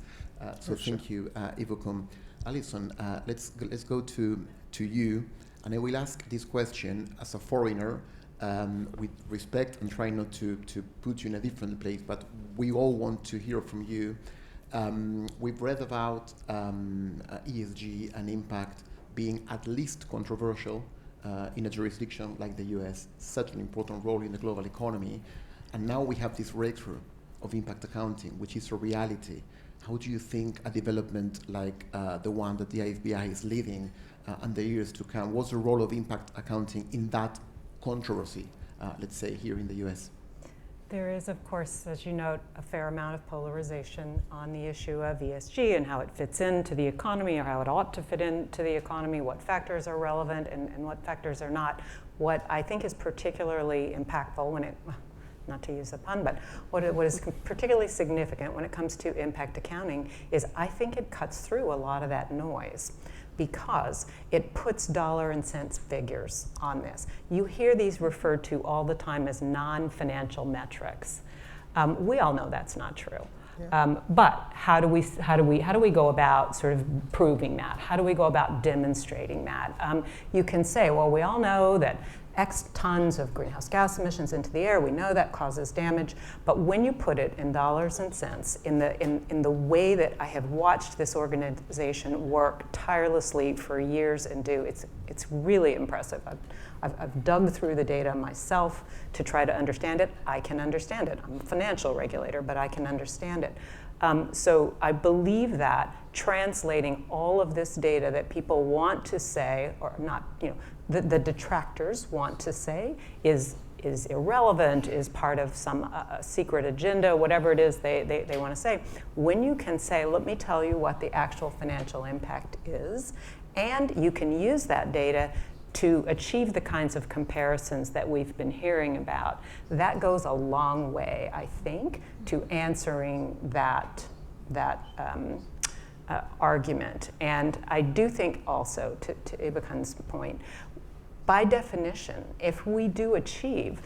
So thank you, Ivocum. Alison, let's go to you. And I will ask this question as a foreigner, with respect and trying not to put you in a different place, but we all want to hear from you. We've read about ESG and impact being at least controversial in a jurisdiction like the US, such an important role in the global economy. And now we have this breakthrough of impact accounting, which is a reality. How do you think a development like the one that the IFVI is leading in the years to come, what's the role of impact accounting in that controversy, let's say, here in the US? There is, of course, as you note, a fair amount of polarization on the issue of ESG and how it fits into the economy or how it ought to fit into the economy, what factors are relevant and what factors are not. What I think is particularly impactful when it, not to use a pun, but what is particularly significant when it comes to impact accounting is I think it cuts through a lot of that noise, because it puts dollar and cents figures on this. You hear these referred to all the time as non-financial metrics. We all know that's not true. Yeah. But how do we go about sort of proving that? How do we go about demonstrating that? You can say, well, we all know that X tons of greenhouse gas emissions into the air, we know that causes damage, but when you put it in dollars and cents, in the way that I have watched this organization work tirelessly for years and do, it's really impressive. I've dug through the data myself to try to understand it. I can understand it. I'm a financial regulator, but I can understand it. So I believe that translating all of this data that people want to say, or not, the detractors want to say is irrelevant, is part of some secret agenda, whatever it is they want to say. When you can say, let me tell you what the actual financial impact is, and you can use that data to achieve the kinds of comparisons that we've been hearing about, that goes a long way, I think, to answering that argument. And I do think also, to Ibekhan's point, by definition, if we do achieve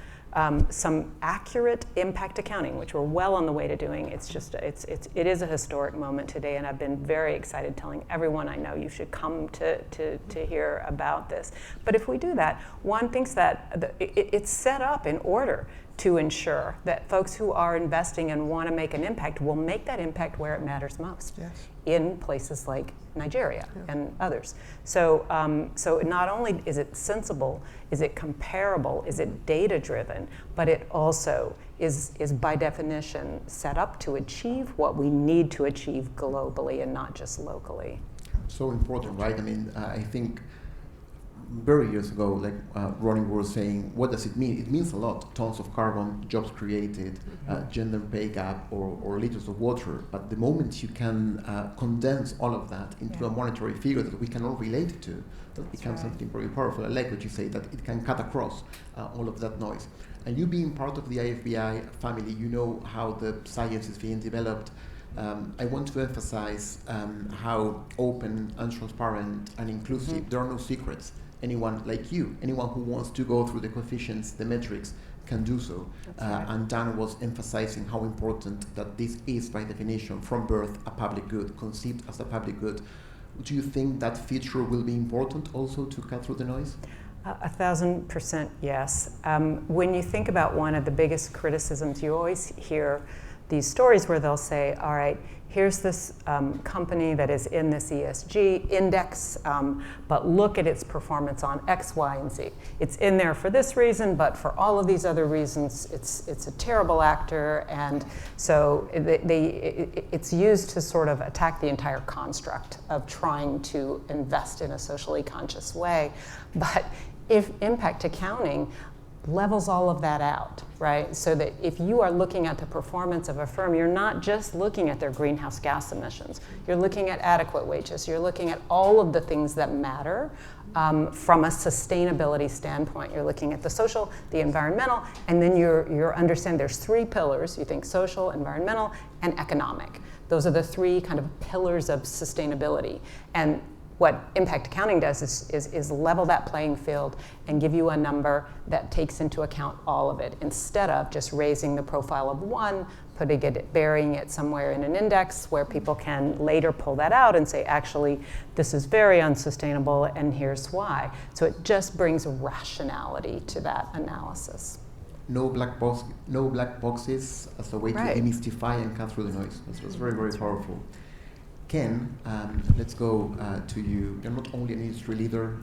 some accurate impact accounting, which we're well on the way to doing, it is a historic moment today, and I've been very excited telling everyone I know you should come to hear about this. But if we do that, one thinks that it's set up in order to ensure that folks who are investing and want to make an impact will make that impact where it matters most, in places like Nigeria and others. So not only is it sensible, is it comparable, is it data-driven, but it also is by definition set up to achieve what we need to achieve globally and not just locally. So important, right? I mean, I think very years ago, like Ronnie was saying, what does it mean? It means a lot. Tons of carbon, jobs created, gender pay gap, or liters of water. But the moment you can condense all of that into a monetary figure that we can all relate to, that becomes something very powerful. I like what you say, that it can cut across all of that noise. And you being part of the IFVI family, you know how the science is being developed. I want to emphasize how open and transparent and inclusive. There are no secrets. Anyone like you, anyone who wants to go through the coefficients, the metrics, can do so. And Dan was emphasizing how important that this is, by definition, from birth, a public good, conceived as a public good. Do you think that feature will be important also to cut through the noise? 1,000% yes. When you think about one of the biggest criticisms, you always hear these stories where they'll say, all right, here's this company that is in this ESG index, but look at its performance on X, Y, and Z. It's in there for this reason, but for all of these other reasons, it's a terrible actor, and so it's used to sort of attack the entire construct of trying to invest in a socially conscious way. But if impact accounting levels all of that out, right? So that if you are looking at the performance of a firm, you're not just looking at their greenhouse gas emissions. You're looking at adequate wages. You're looking at all of the things that matter from a sustainability standpoint. You're looking at the social, the environmental, and then you're understanding there's three pillars. You think social, environmental, and economic. Those are the three kind of pillars of sustainability. And what impact accounting does is level that playing field and give you a number that takes into account all of it, instead of just raising the profile of one, burying it somewhere in an index where people can later pull that out and say, actually, this is very unsustainable and here's why. So it just brings rationality to that analysis. No black boxes as a way to demystify and cut through the noise. That's very, very powerful. Ken, let's go to you. You're not only an industry leader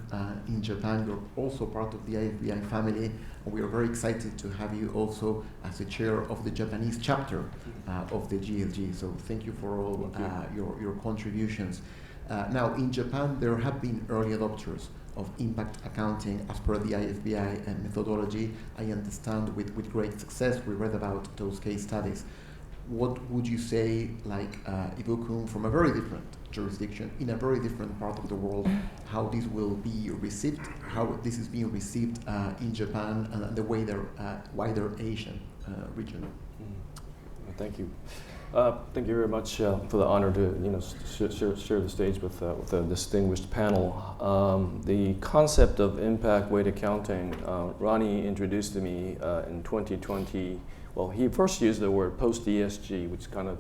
in Japan, you're also part of the IFVI family, and we are very excited to have you also as the chair of the Japanese chapter of the GSG. So thank you for all your contributions. Now, in Japan, there have been early adopters of impact accounting as per the IFVI methodology. I understand with great success. We read about those case studies. What would you say, like Ibukun, from a very different jurisdiction, in a very different part of the world, how this will be received, how this is being received in Japan and the wider Asian region? Thank you. Thank you very much for the honor to share the stage with a distinguished panel. The concept of impact-weighted accounting, Ronnie introduced to me in 2020. Well, he first used the word post-ESG, which kind of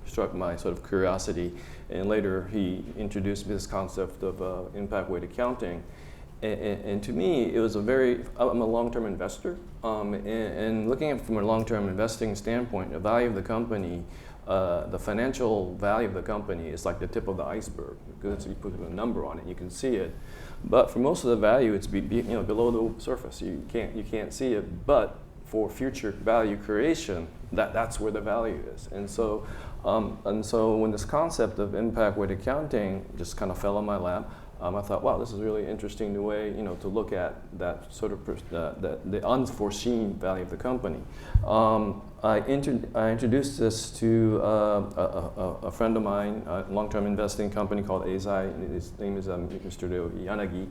struck my sort of curiosity, and later he introduced me this concept of impact-weighted accounting. And to me, it was I'm a long-term investor, and looking at it from a long-term investing standpoint, the value of the company, the financial value of the company is like the tip of the iceberg, because you put a number on it, you can see it. But for most of the value, it's below the surface. You can't see it, but for future value creation, that's where the value is. And so when this concept of impact-weighted accounting just kind of fell on my lap, I thought, wow, this is a really interesting way, to look at that sort of the unforeseen value of the company. I introduced this to a friend of mine, a long-term investing company called Eizai, and his name is Mr. Yanagi.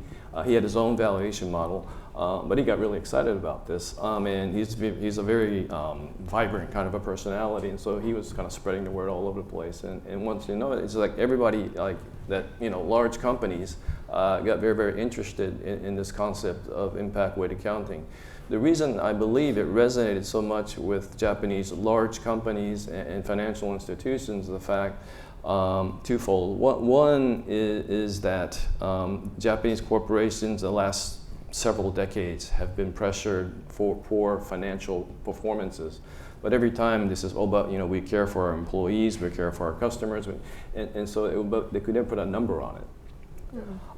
He had his own valuation model, but he got really excited about this. And he's a very vibrant kind of a personality, and so he was kind of spreading the word all over the place. And once you know it, it's like everybody, like that, large companies got very, very interested in this concept of impact-weighted accounting. The reason I believe it resonated so much with Japanese large companies and financial institutions is the fact twofold. One is that Japanese corporations in the last several decades have been pressured for poor financial performances. But every time this is, but we care for our employees, we care for our customers, and so they could never put a number on it.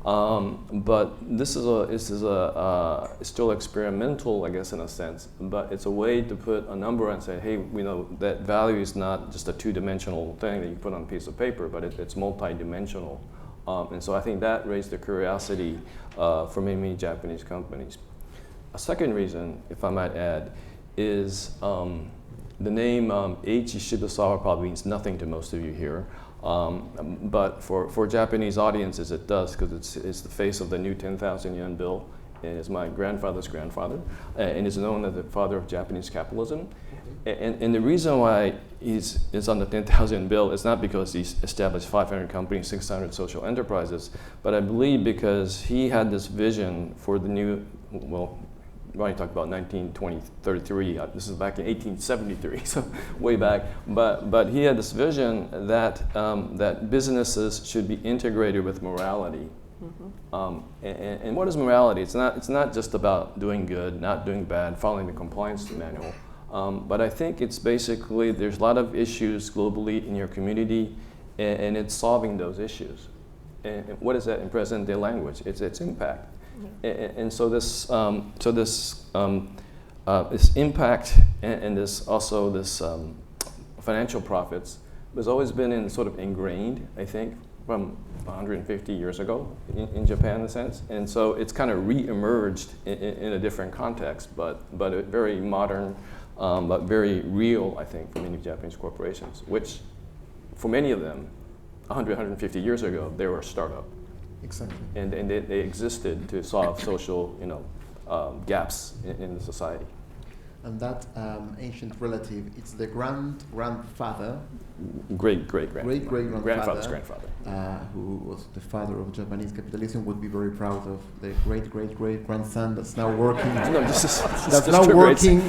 But this is it's still experimental, I guess, in a sense. But it's a way to put a number and say, hey, we know that value is not just a two-dimensional thing that you put on a piece of paper, but it's multi-dimensional. And so I think that raised the curiosity for many Japanese companies. A second reason, if I might add, is the name Eiichi Shibusawa probably means nothing to most of you here. But for Japanese audiences, it does, because it's the face of the new 10,000 yen bill. And it's my grandfather's grandfather, and is known as the father of Japanese capitalism. And the reason why he's on the 10,000 bill is not because he's established 500 companies, 600 social enterprises, but I believe because he had this vision for the new, well, Ronnie talked about 1933. This is back in 1873, so way back. But he had this vision that that businesses should be integrated with morality. And what is morality? It's not just about doing good, not doing bad, following the compliance manual. But I think it's basically there's a lot of issues globally in your community, and it's solving those issues. And what is that in present day language? It's impact. And so this impact and this also this financial profits has always been sort of ingrained, I think, from 150 years ago in Japan, in a sense. And so it's kind of re-emerged in a different context, but a very modern, but very real, I think, for many Japanese corporations, which for many of them, 150 years ago, they were a startup. Exactly. And they existed to solve social, gaps in the society. And that ancient relative, it's the grandfather. Great-great-grandfather's grandfather. Who was the father of Japanese capitalism, would be very proud of the great-great-great-grandson that's now working. Working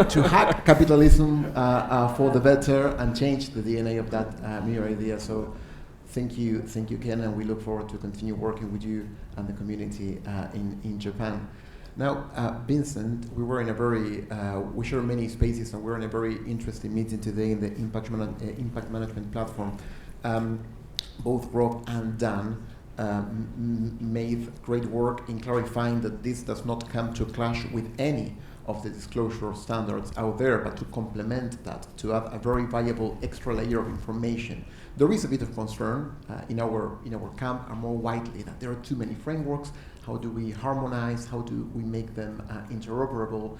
to hack capitalism for the better and change the DNA of that mere idea. So. Thank you, Ken, and we look forward to continue working with you and the community in Japan. Now, Vincent, we were in a very, we share many spaces, and we're in a very interesting meeting today in the impact management platform. Both Rob and Dan made great work in clarifying that this does not come to clash with any of the disclosure standards out there, but to complement that, to add a very valuable extra layer of information. There is a bit of concern in our camp, and more widely, that there are too many frameworks. How do we harmonize? How do we make them interoperable?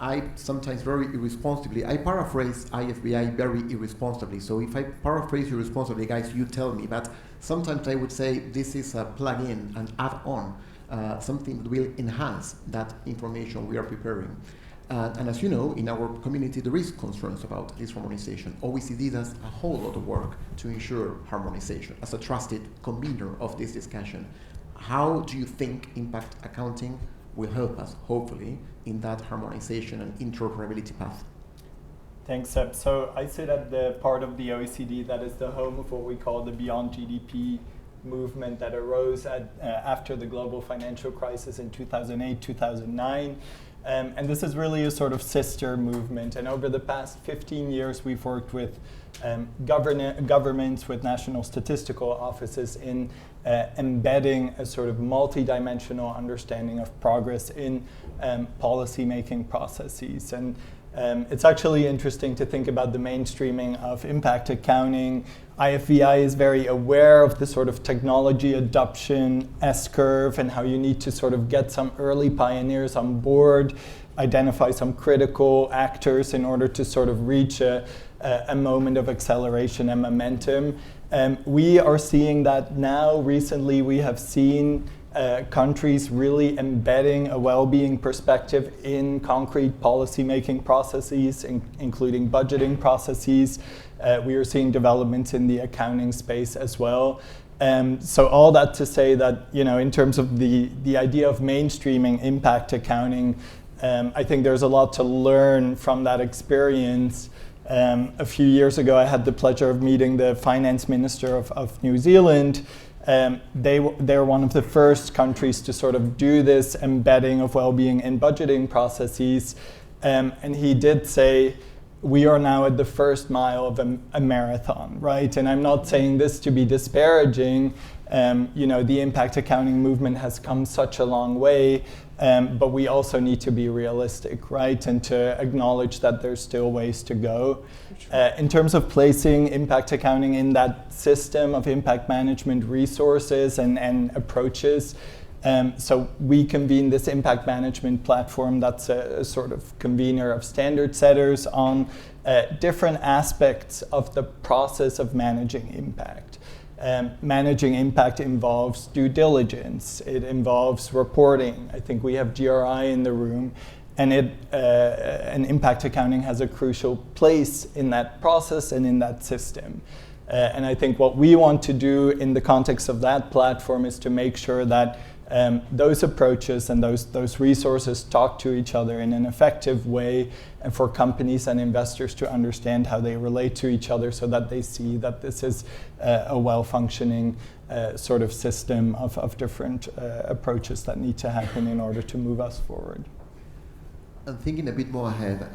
I sometimes very irresponsibly, I paraphrase IFVI very irresponsibly. So if I paraphrase irresponsibly, guys, you tell me. But sometimes I would say this is a plug-in, an add-on, something that will enhance that information we are preparing. And as you know, in our community, there is concerns about this harmonization. OECD does a whole lot of work to ensure harmonization as a trusted convener of this discussion. How do you think impact accounting will help us, hopefully, in that harmonization and interoperability path? Thanks, Seb. So I sit at the part of the OECD that is the home of what we call the Beyond GDP movement that arose after the global financial crisis in 2008, 2009. And this is really a sort of sister movement. And over the past 15 years, we've worked with governments, with national statistical offices in embedding a sort of multi-dimensional understanding of progress in policy-making processes. And it's actually interesting to think about the mainstreaming of impact accounting. IFVI is very aware of the sort of technology adoption S-curve and how you need to sort of get some early pioneers on board. identify some critical actors in order to sort of reach a moment of acceleration and momentum. We are seeing that now. Recently, we have seen countries really embedding a well-being perspective in concrete policy-making processes, including budgeting processes. We are seeing developments in the accounting space as well. So all that to say that, in terms of the idea of mainstreaming impact accounting, I think there's a lot to learn from that experience. A few years ago, I had the pleasure of meeting the finance minister of New Zealand. They're one of the first countries to sort of do this embedding of well-being in budgeting processes. And he did say, we are now at the first mile of a marathon, right? And I'm not saying this to be disparaging. The impact accounting movement has come such a long way, but we also need to be realistic, right? And to acknowledge that there's still ways to go. In terms of placing impact accounting in that system of impact management resources and approaches, so we convene this impact management platform that's a sort of convener of standard setters on different aspects of the process of managing impact. Managing impact involves due diligence. It involves reporting. I think we have GRI in the room, and impact accounting has a crucial place in that process and in that system. And I think what we want to do in the context of that platform is to make sure that those approaches and those resources talk to each other in an effective way, and for companies and investors to understand how they relate to each other, so that they see that this is a well-functioning sort of system of different approaches that need to happen in order to move us forward. And thinking a bit more ahead,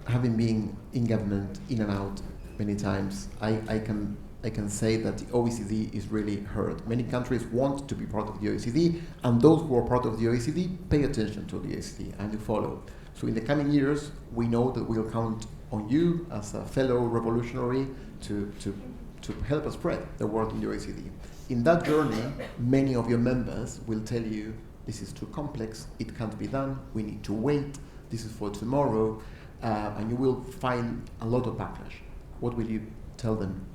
having been in government in and out many times, I can say that the OECD is really heard. Many countries want to be part of the OECD, and those who are part of the OECD pay attention to the OECD and you follow. So in the coming years, we know that we'll count on you as a fellow revolutionary to help us spread the word in the OECD. In that journey, many of your members will tell you, this is too complex, it can't be done, we need to wait, this is for tomorrow, and you will find a lot of backlash. What will you tell them?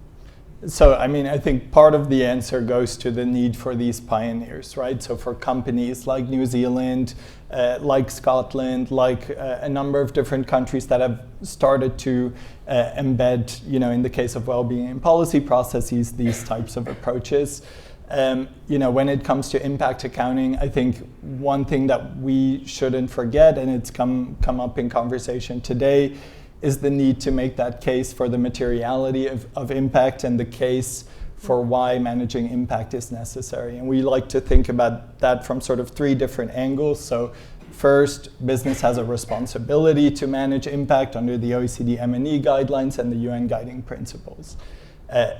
So, I think part of the answer goes to the need for these pioneers, right? So for companies like New Zealand, like Scotland, like a number of different countries that have started to embed, in the case of well-being in policy processes, these types of approaches. When it comes to impact accounting, I think one thing that we shouldn't forget, and it's come up in conversation today, is the need to make that case for the materiality of impact and the case for why managing impact is necessary. And we like to think about that from sort of three different angles. So first, business has a responsibility to manage impact under the OECD M&E guidelines and the UN guiding principles.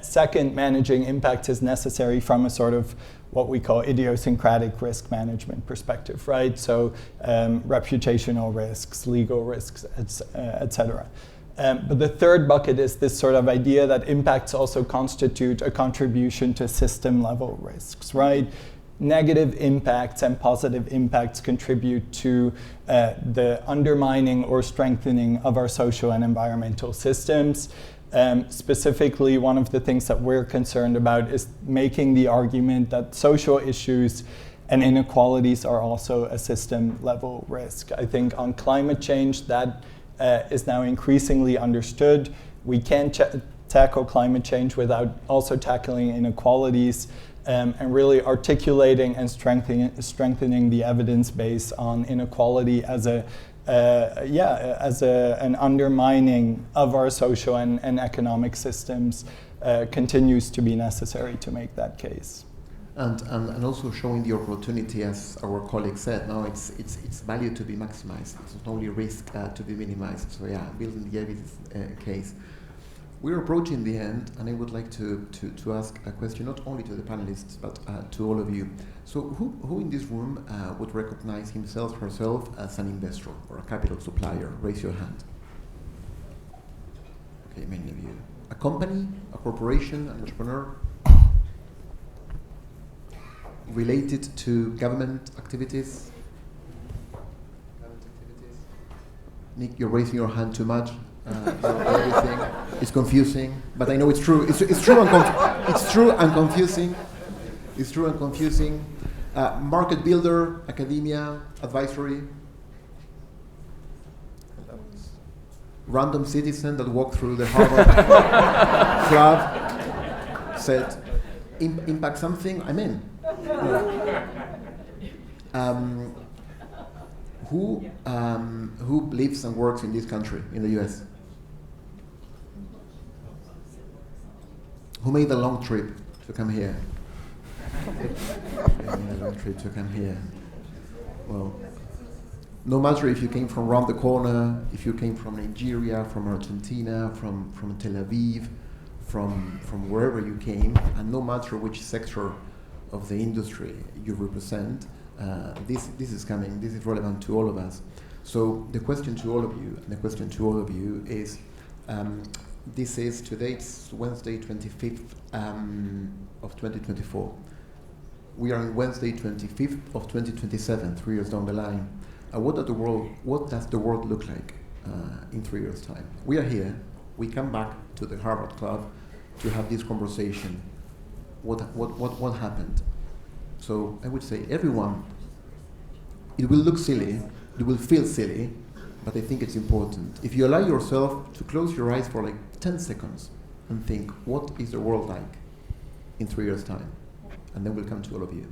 Second, managing impact is necessary from a sort of what we call idiosyncratic risk management perspective, right? So reputational risks, legal risks, et cetera. But the third bucket is this sort of idea that impacts also constitute a contribution to system level risks, right? Negative impacts and positive impacts contribute to the undermining or strengthening of our social and environmental systems. Specifically, one of the things that we're concerned about is making the argument that social issues and inequalities are also a system level risk. I think on climate change, that is now increasingly understood. We can't tackle climate change without also tackling inequalities and really articulating and strengthening the evidence base on inequality as an undermining of our social and economic systems continues to be necessary to make that case. And also showing the opportunity, as our colleague said, now it's value to be maximized. It's not only risk to be minimized. So yeah, building the evidence case. We're approaching the end, and I would like to ask a question not only to the panelists but to all of you. So who in this room would recognize himself, herself as an investor or a capital supplier? Raise your hand. Okay, many of you. A company, a corporation, an entrepreneur? Related to government activities? Nick, you're raising your hand too much. Everything is confusing, but I know it's true. It's true and confusing. It's true and confusing. Market builder, academia, advisory. Random citizen that walked through the Harvard club said, impact something, I'm in. Who lives and works in this country, in the US? Who made the long trip to come here? Well, no matter if you came from around the corner, if you came from Nigeria, from Argentina, from Tel Aviv, from wherever you came, and no matter which sector of the industry you represent, this is coming. This is relevant to all of us. So the question to all of you, is, this is today. It's Wednesday, 25th of 2024. We are on Wednesday, 25th of 2027, 3 years down the line. What does the world look like in 3 years' time? We are here. We come back to the Harvard Club to have this conversation. What happened? So I would say everyone. It will look silly. It will feel silly, but I think it's important. If you allow yourself to close your eyes for like 10 seconds and think, what is the world like in 3 years' time? And then we'll come to all of you.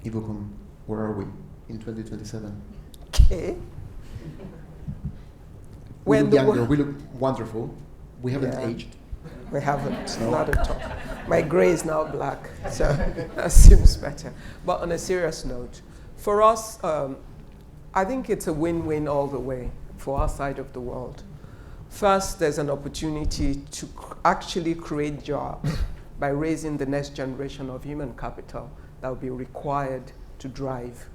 Ivokum, where are we in 2027? Okay. We look younger, we look wonderful. We haven't aged. We haven't, No. not at all. My gray is now black, so that seems better. But on a serious note, for us, I think it's a win-win all the way for our side of the world. First, there's an opportunity to actually create jobs by raising the next generation of human capital that will be required to drive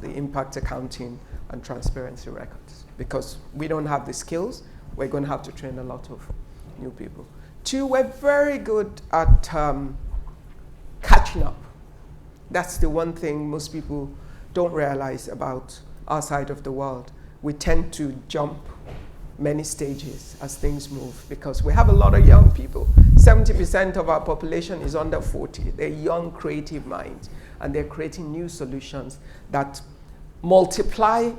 the impact accounting and transparency records. Because we don't have the skills, we're going to have to train a lot of new people. Two, we're very good at catching up. That's the one thing most people don't realize about our side of the world. We tend to jump many stages as things move because we have a lot of young people. 70% of our population is under 40. They're young, creative minds, and they're creating new solutions that multiply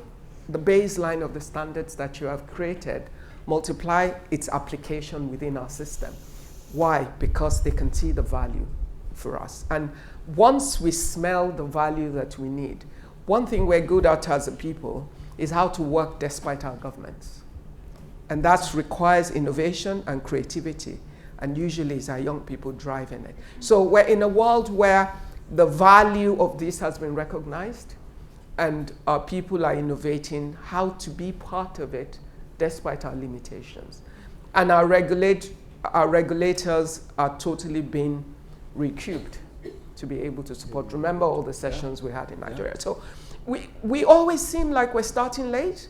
the baseline of the standards that you have created, multiply its application within our system. Why? Because they can see the value for us. And once we smell the value that we need, one thing we're good at as a people is how to work despite our governments. And that requires innovation and creativity. And usually it's our young people driving it. So we're in a world where the value of this has been recognized and our people are innovating how to be part of it despite our limitations. And our regulators are totally being recouped to be able to support. Remember all the sessions we had in Nigeria. So we always seem like we're starting late,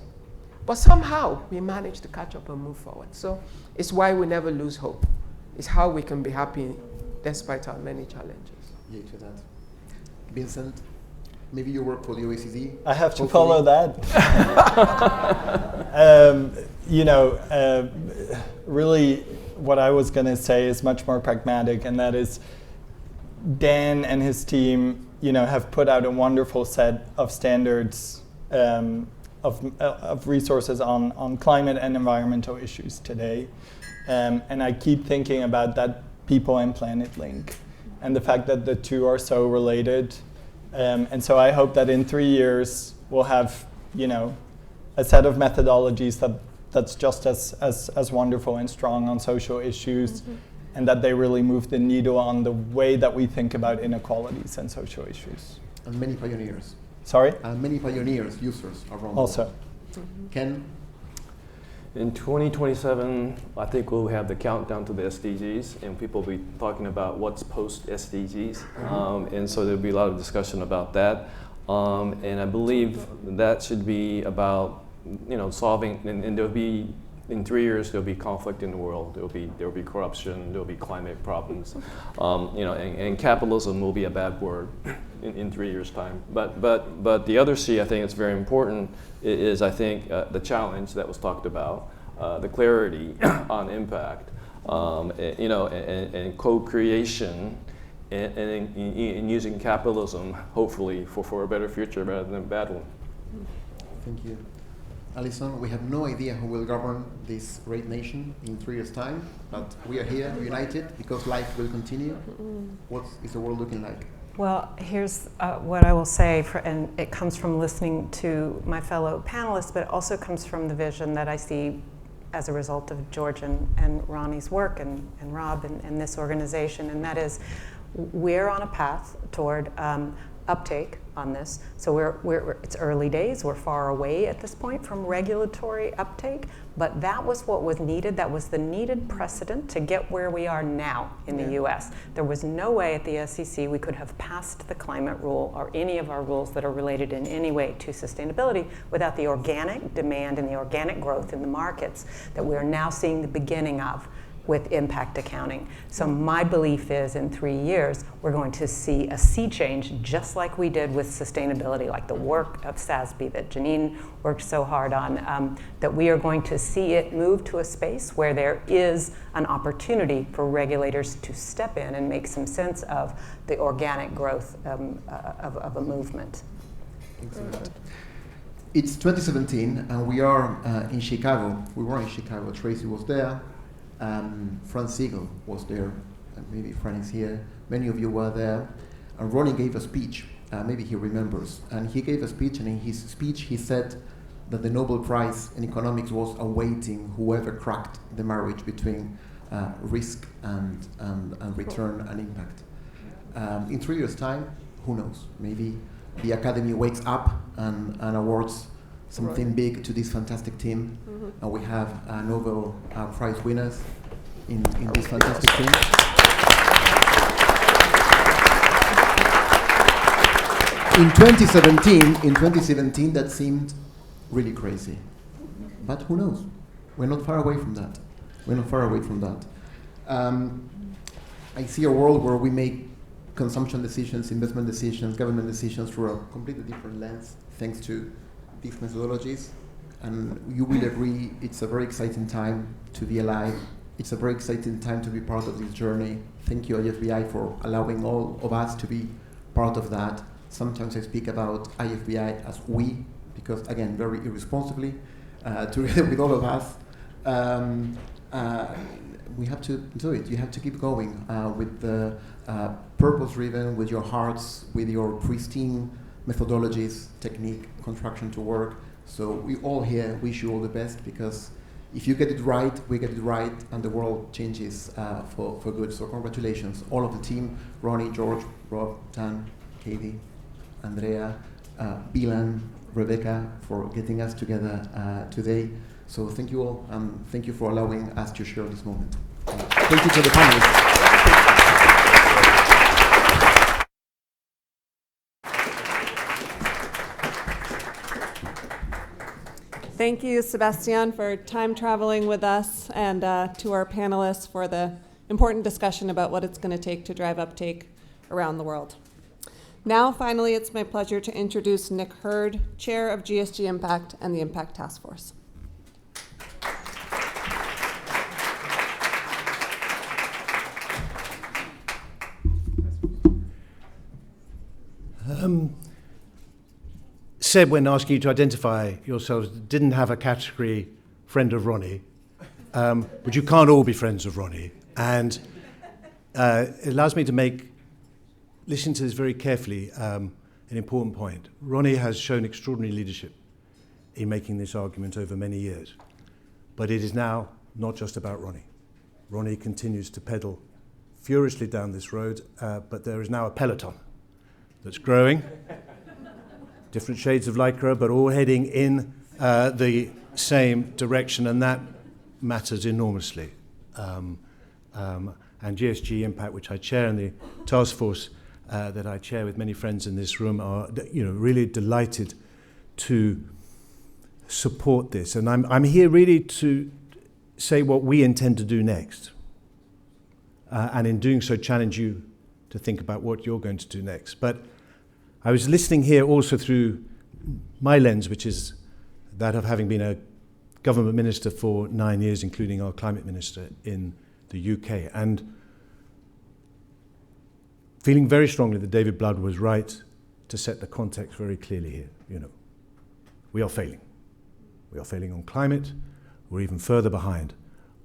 but somehow we manage to catch up and move forward. So it's why we never lose hope. It's how we can be happy despite our many challenges. Yeah, to that. Vincent, maybe you work for the OECD? I have to follow that. Really what I was going to say is much more pragmatic, and that is Dan and his team, have put out a wonderful set of standards of resources on climate and environmental issues today. And I keep thinking about that people and planet link and the fact that the two are so related. And so I hope that in 3 years we'll have, a set of methodologies that's just as wonderful and strong on social issues, and that they really move the needle on the way that we think about inequalities and social issues. And many pioneers. Sorry? And many pioneers, users around also. the world. Ken? In 2027, I think we'll have the countdown to the SDGs, and people will be talking about what's post-SDGs. And so there'll be a lot of discussion about that. And I believe that should be about, solving, and there'll be In 3 years, there'll be conflict in the world. There'll be corruption. There'll be climate problems. And capitalism will be a bad word in 3 years' time. But the other C, I think it's very important, is I think the challenge that was talked about, the clarity on impact, and co-creation, and using capitalism, hopefully, for a better future rather than a bad one. Thank you. Alison, we have no idea who will govern this great nation in 3 years' time, but we are here, united, because life will continue. What is the world looking like? Well, here's what I will say, and it comes from listening to my fellow panelists, but it also comes from the vision that I see as a result of George and Ronnie's work and Rob and this organization, and that is we're on a path toward uptake on this. So it's early days, we're far away at this point from regulatory uptake, but that was what was needed. That was the needed precedent to get where we are now in the US. There was no way at the SEC we could have passed the climate rule or any of our rules that are related in any way to sustainability without the organic demand and the organic growth in the markets that we are now seeing the beginning of with impact accounting. So my belief is in 3 years, we're going to see a sea change just like we did with sustainability, like the work of SASB that Janine worked so hard on, that we are going to see it move to a space where there is an opportunity for regulators to step in and make some sense of the organic growth of a movement. Excellent. It's 2017 and we are in Chicago. We were in Chicago, Tracy was there. Franz Siegel was there, maybe Fran is here, many of you were there, and Ronnie gave a speech, maybe he remembers, and he gave a speech, and in his speech he said that the Nobel Prize in economics was awaiting whoever cracked the marriage between risk and return and impact. In 3 years' time, who knows, maybe the Academy wakes up and awards something big to this fantastic team, and we have Nobel Prize winners in this fantastic team. In 2017, that seemed really crazy, but who knows? We're not far away from that. I see a world where we make consumption decisions, investment decisions, government decisions through a completely different lens, thanks to these methodologies, and you will agree it's a very exciting time to be alive. It's a very exciting time to be part of this journey. Thank you, IFVI, for allowing all of us to be part of that. Sometimes I speak about IFVI as we, because again, very irresponsibly, together with all of us, we have to do it. You have to keep going with the purpose-driven, with your hearts, with your pristine methodologies, technique, construction to work. So we all here wish you all the best, because if you get it right, we get it right, and the world changes for good. So congratulations, all of the team, Ronnie, George, Rob, Dan, Katie, Andrea, Bilan, Rebecca, for getting us together today. So thank you all, and thank you for allowing us to share this moment. Thank you to the panelists. Thank you, Sebastian, for time traveling with us, and to our panelists for the important discussion about what it's going to take to drive uptake around the world. Now, finally, it's my pleasure to introduce Nick Hurd, Chair of GSG Impact and the Impact Task Force. Said when asking you to identify yourselves, didn't have a category friend of Ronnie, but you can't all be friends of Ronnie. And it allows me to listen to this very carefully, an important point. Ronnie has shown extraordinary leadership in making this argument over many years, but it is now not just about Ronnie. Ronnie continues to pedal furiously down this road, but there is now a peloton that's growing. Different shades of lycra, but all heading in the same direction, and that matters enormously. And GSG Impact, which I chair, and the task force that I chair with many friends in this room, are really delighted to support this. And I'm here really to say what we intend to do next. And in doing so, challenge you to think about what you're going to do next. But I was listening here also through my lens, which is that of having been a government minister for 9 years, including our climate minister in the UK, and feeling very strongly that David Blood was right to set the context very clearly here. You know, we are failing. We are failing on climate. We're even further behind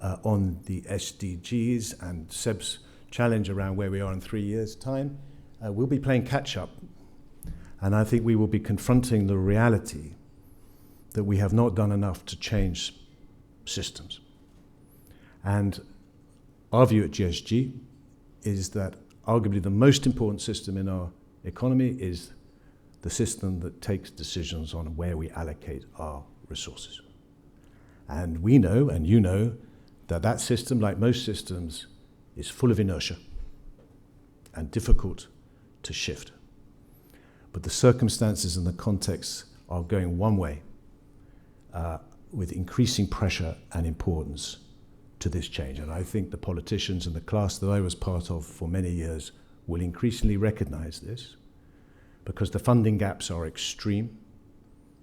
on the SDGs, and Seb's challenge around where we are in 3 years' time. We'll be playing catch-up, and I think we will be confronting the reality that we have not done enough to change systems. And our view at GSG is that arguably the most important system in our economy is the system that takes decisions on where we allocate our resources. And we know, and you know, that that system, like most systems, is full of inertia and difficult to shift. But the circumstances and the context are going one way, with increasing pressure and importance to this change. And I think the politicians and the class that I was part of for many years will increasingly recognize this, because the funding gaps are extreme,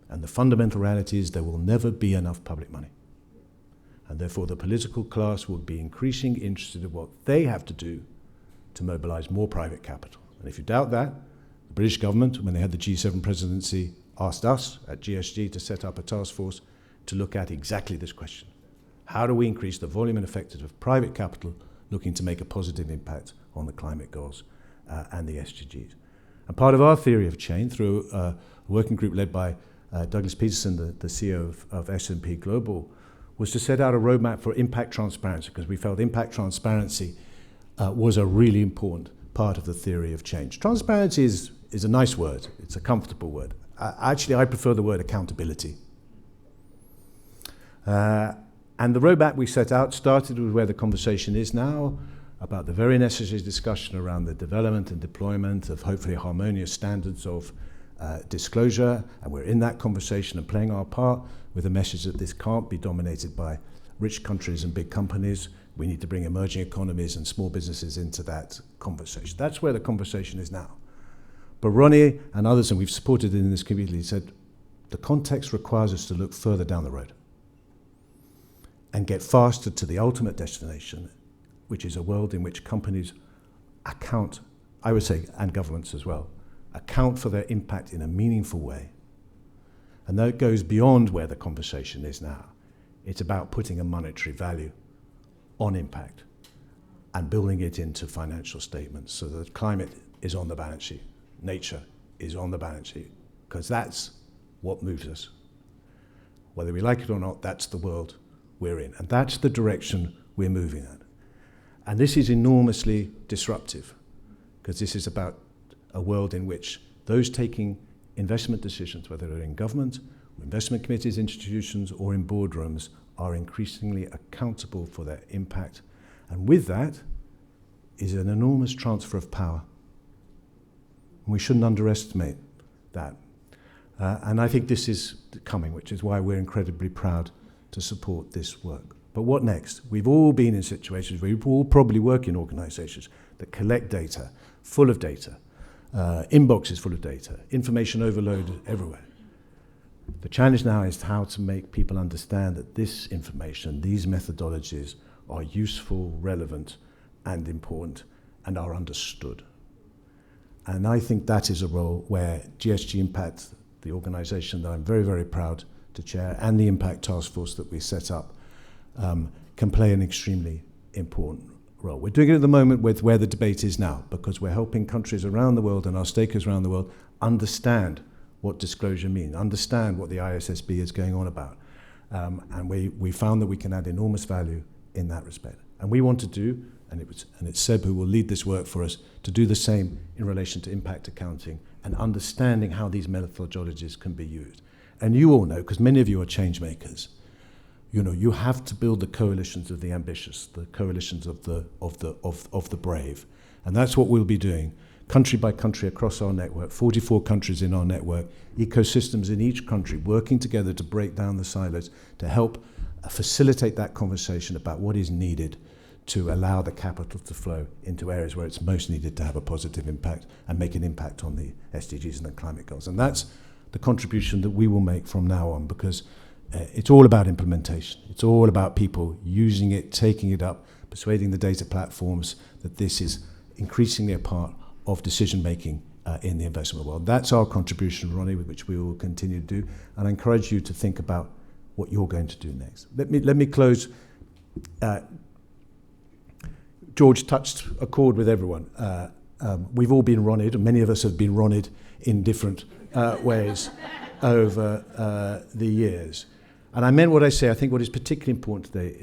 and the fundamental reality is there will never be enough public money. And therefore the political class will be increasingly interested in what they have to do to mobilize more private capital. And if you doubt that, the British government, when they had the G7 presidency, asked us at GSG to set up a task force to look at exactly this question. How do we increase the volume and effectiveness of private capital looking to make a positive impact on the climate goals and the SDGs? And part of our theory of change, through a working group led by Douglas Peterson, the CEO of S&P Global, was to set out a roadmap for impact transparency, because we felt impact transparency was a really important part of the theory of change. Transparency is a nice word. It's a comfortable word. Actually, I prefer the word accountability. And the roadmap we set out started with where the conversation is now, about the very necessary discussion around the development and deployment of hopefully harmonious standards of disclosure. And we're in that conversation and playing our part with the message that this can't be dominated by rich countries and big companies. We need to bring emerging economies and small businesses into that conversation. That's where the conversation is now. But Ronnie and others, and we've supported it in this community, said the context requires us to look further down the road and get faster to the ultimate destination, which is a world in which companies account, I would say, and governments as well, account for their impact in a meaningful way. And that goes beyond where the conversation is now. It's about putting a monetary value on impact and building it into financial statements so that climate is on the balance sheet, nature is on the balance sheet, because that's what moves us. Whether we like it or not, that's the world we're in, and that's the direction we're moving at. And this is enormously disruptive, because this is about a world in which those taking investment decisions, whether they're in government, or investment committees, institutions, or in boardrooms, are increasingly accountable for their impact. And with that is an enormous transfer of power. And we shouldn't underestimate that. And I think this is coming, which is why we're incredibly proud to support this work. But what next? We've all been in situations where we all probably work in organizations that collect data, full of data, inboxes full of data, information overloaded everywhere. The challenge now is how to make people understand that this information, these methodologies are useful, relevant, and important, and are understood. And I think that is a role where GSG Impact, the organization that I'm very, very proud to chair, and the Impact Task Force that we set up, can play an extremely important role. We're doing it at the moment with where the debate is now, because we're helping countries around the world and our stakeholders around the world understand what disclosure means, understand what the ISSB is going on about. And we found that we can add enormous value in that respect. And we want to do, and it's Seb who will lead this work for us, to do the same in relation to impact accounting and understanding how these methodologies can be used. And you all know, because many of you are change makers, you know, you have to build the coalitions of the ambitious, the coalitions of the brave. And that's what we'll be doing, country by country across our network, 44 countries in our network, ecosystems in each country, working together to break down the silos, to help facilitate that conversation about what is needed to allow the capital to flow into areas where it's most needed to have a positive impact and make an impact on the SDGs and the climate goals. And that's the contribution that we will make from now on, because it's all about implementation. It's all about people using it, taking it up, persuading the data platforms that this is increasingly a part of decision making in the investment world. That's our contribution, Ronnie, which we will continue to do. And I encourage you to think about what you're going to do next. Let me close. George touched a chord with everyone. We've all been Ronnied, and many of us have been Ronnied in different ways over the years. And I meant what I say. I think what is particularly important today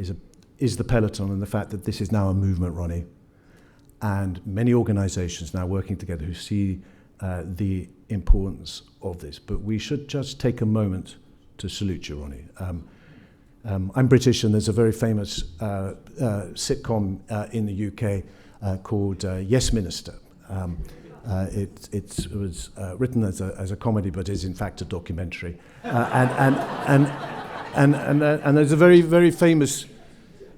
is the peloton and the fact that this is now a movement, Ronnie, and many organizations now working together who see the importance of this. But we should just take a moment to salute you, Ronnie. I'm British, and there's a very famous sitcom in the UK called Yes Minister. It was written as a comedy, but is in fact a documentary. And there's a very, very famous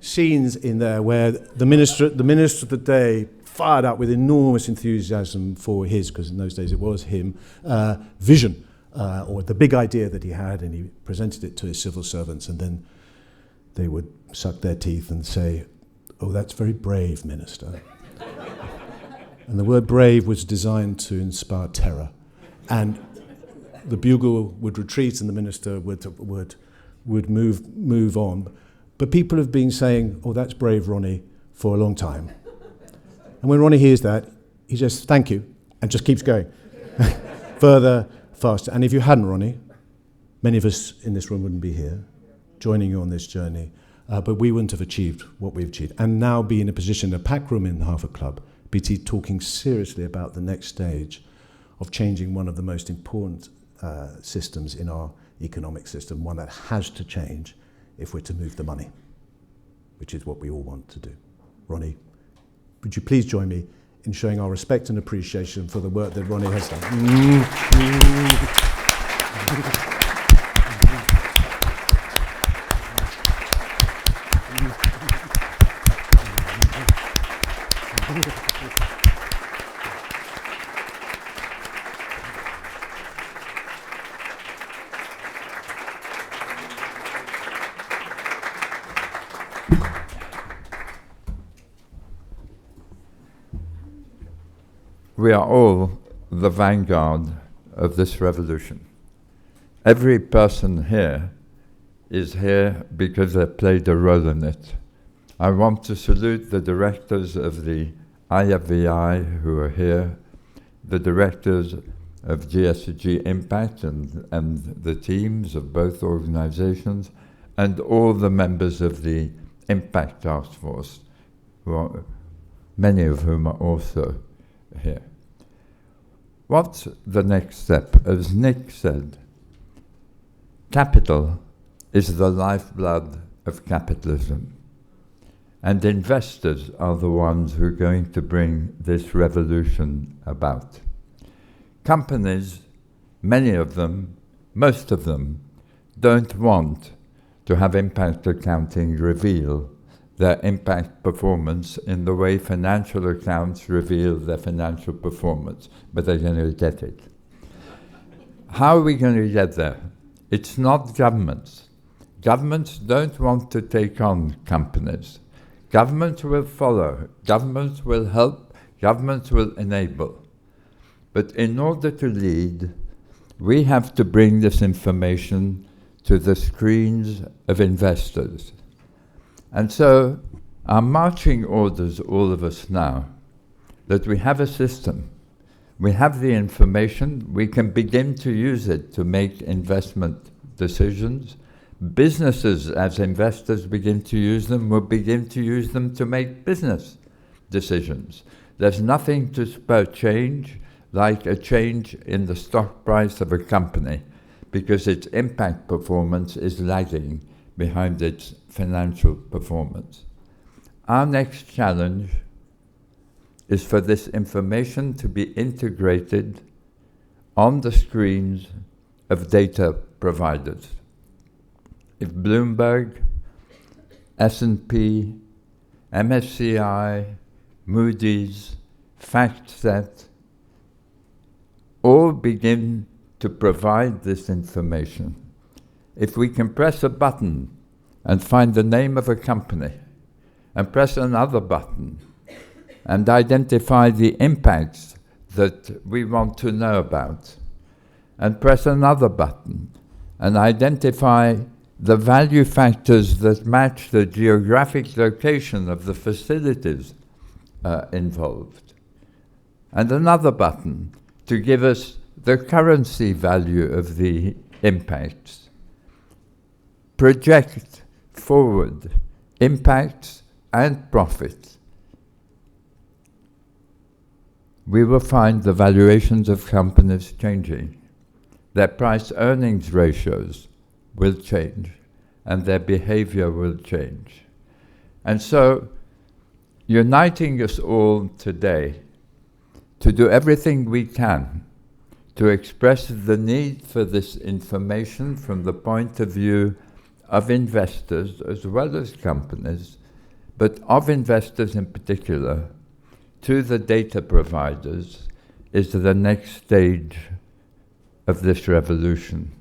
scenes in there where the minister of the day, fired up with enormous enthusiasm for his, because in those days it was him, vision, or the big idea that he had, and he presented it to his civil servants, and then they would suck their teeth and say, "Oh, that's very brave, Minister." And the word brave was designed to inspire terror. And the bugle would retreat and the minister would move on. But people have been saying, "Oh, that's brave, Ronnie," for a long time. And when Ronnie hears that, he just, "Thank you," and just keeps going. Further, faster. And if you hadn't, Ronnie, many of us in this room wouldn't be here, joining you on this journey. But we wouldn't have achieved what we've achieved. And now be in a position, a packed room in Harvard Club, BT talking seriously about the next stage of changing one of the most important systems in our economic system, one that has to change if we're to move the money, which is what we all want to do. Ronnie, would you please join me in showing our respect and appreciation for the work that Ronnie has done. We are all the vanguard of this revolution. Every person here is here because they played a role in it. I want to salute the directors of the IFVI who are here, the directors of GSG Impact and the teams of both organizations, and all the members of the Impact Task Force, many of whom are also here. What's the next step? As Nick said, capital is the lifeblood of capitalism, and investors are the ones who are going to bring this revolution about. Companies, many of them, most of them, don't want to have impact accounting reveal their impact performance in the way financial accounts reveal their financial performance, but they're going to get it. How are we going to get there? It's not governments. Governments don't want to take on companies. Governments will follow. Governments will help. Governments will enable. But in order to lead, we have to bring this information to the screens of investors. And so our marching orders, all of us now, that we have a system, we have the information, we can begin to use it to make investment decisions. Businesses, as investors begin to use them, will begin to use them to make business decisions. There's nothing to spur change like a change in the stock price of a company, because its impact performance is lagging behind its financial performance. Our next challenge is for this information to be integrated on the screens of data providers. If Bloomberg S&P, MSCI, Moody's, FactSet, all begin to provide this information. If we can press a button and find the name of a company, and press another button and identify the impacts that we want to know about, and press another button and identify the value factors that match the geographic location of the facilities involved, and another button to give us the currency value of the impacts. Project forward impacts and profits. We will find the valuations of companies changing. Their price-earnings ratios will change, and their behavior will change. And so, uniting us all today to do everything we can to express the need for this information from the point of view of investors as well as companies, but of investors in particular, to the data providers, is the next stage of this revolution.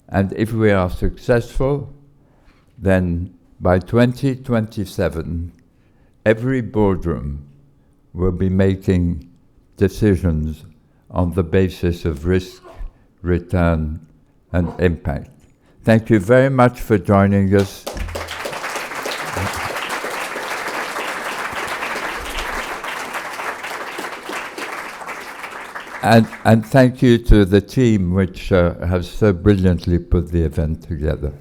And if we are successful, then by 2027, every boardroom will be making decisions on the basis of risk, return, and impact. Thank you very much for joining us. And thank you to the team which has so brilliantly put the event together.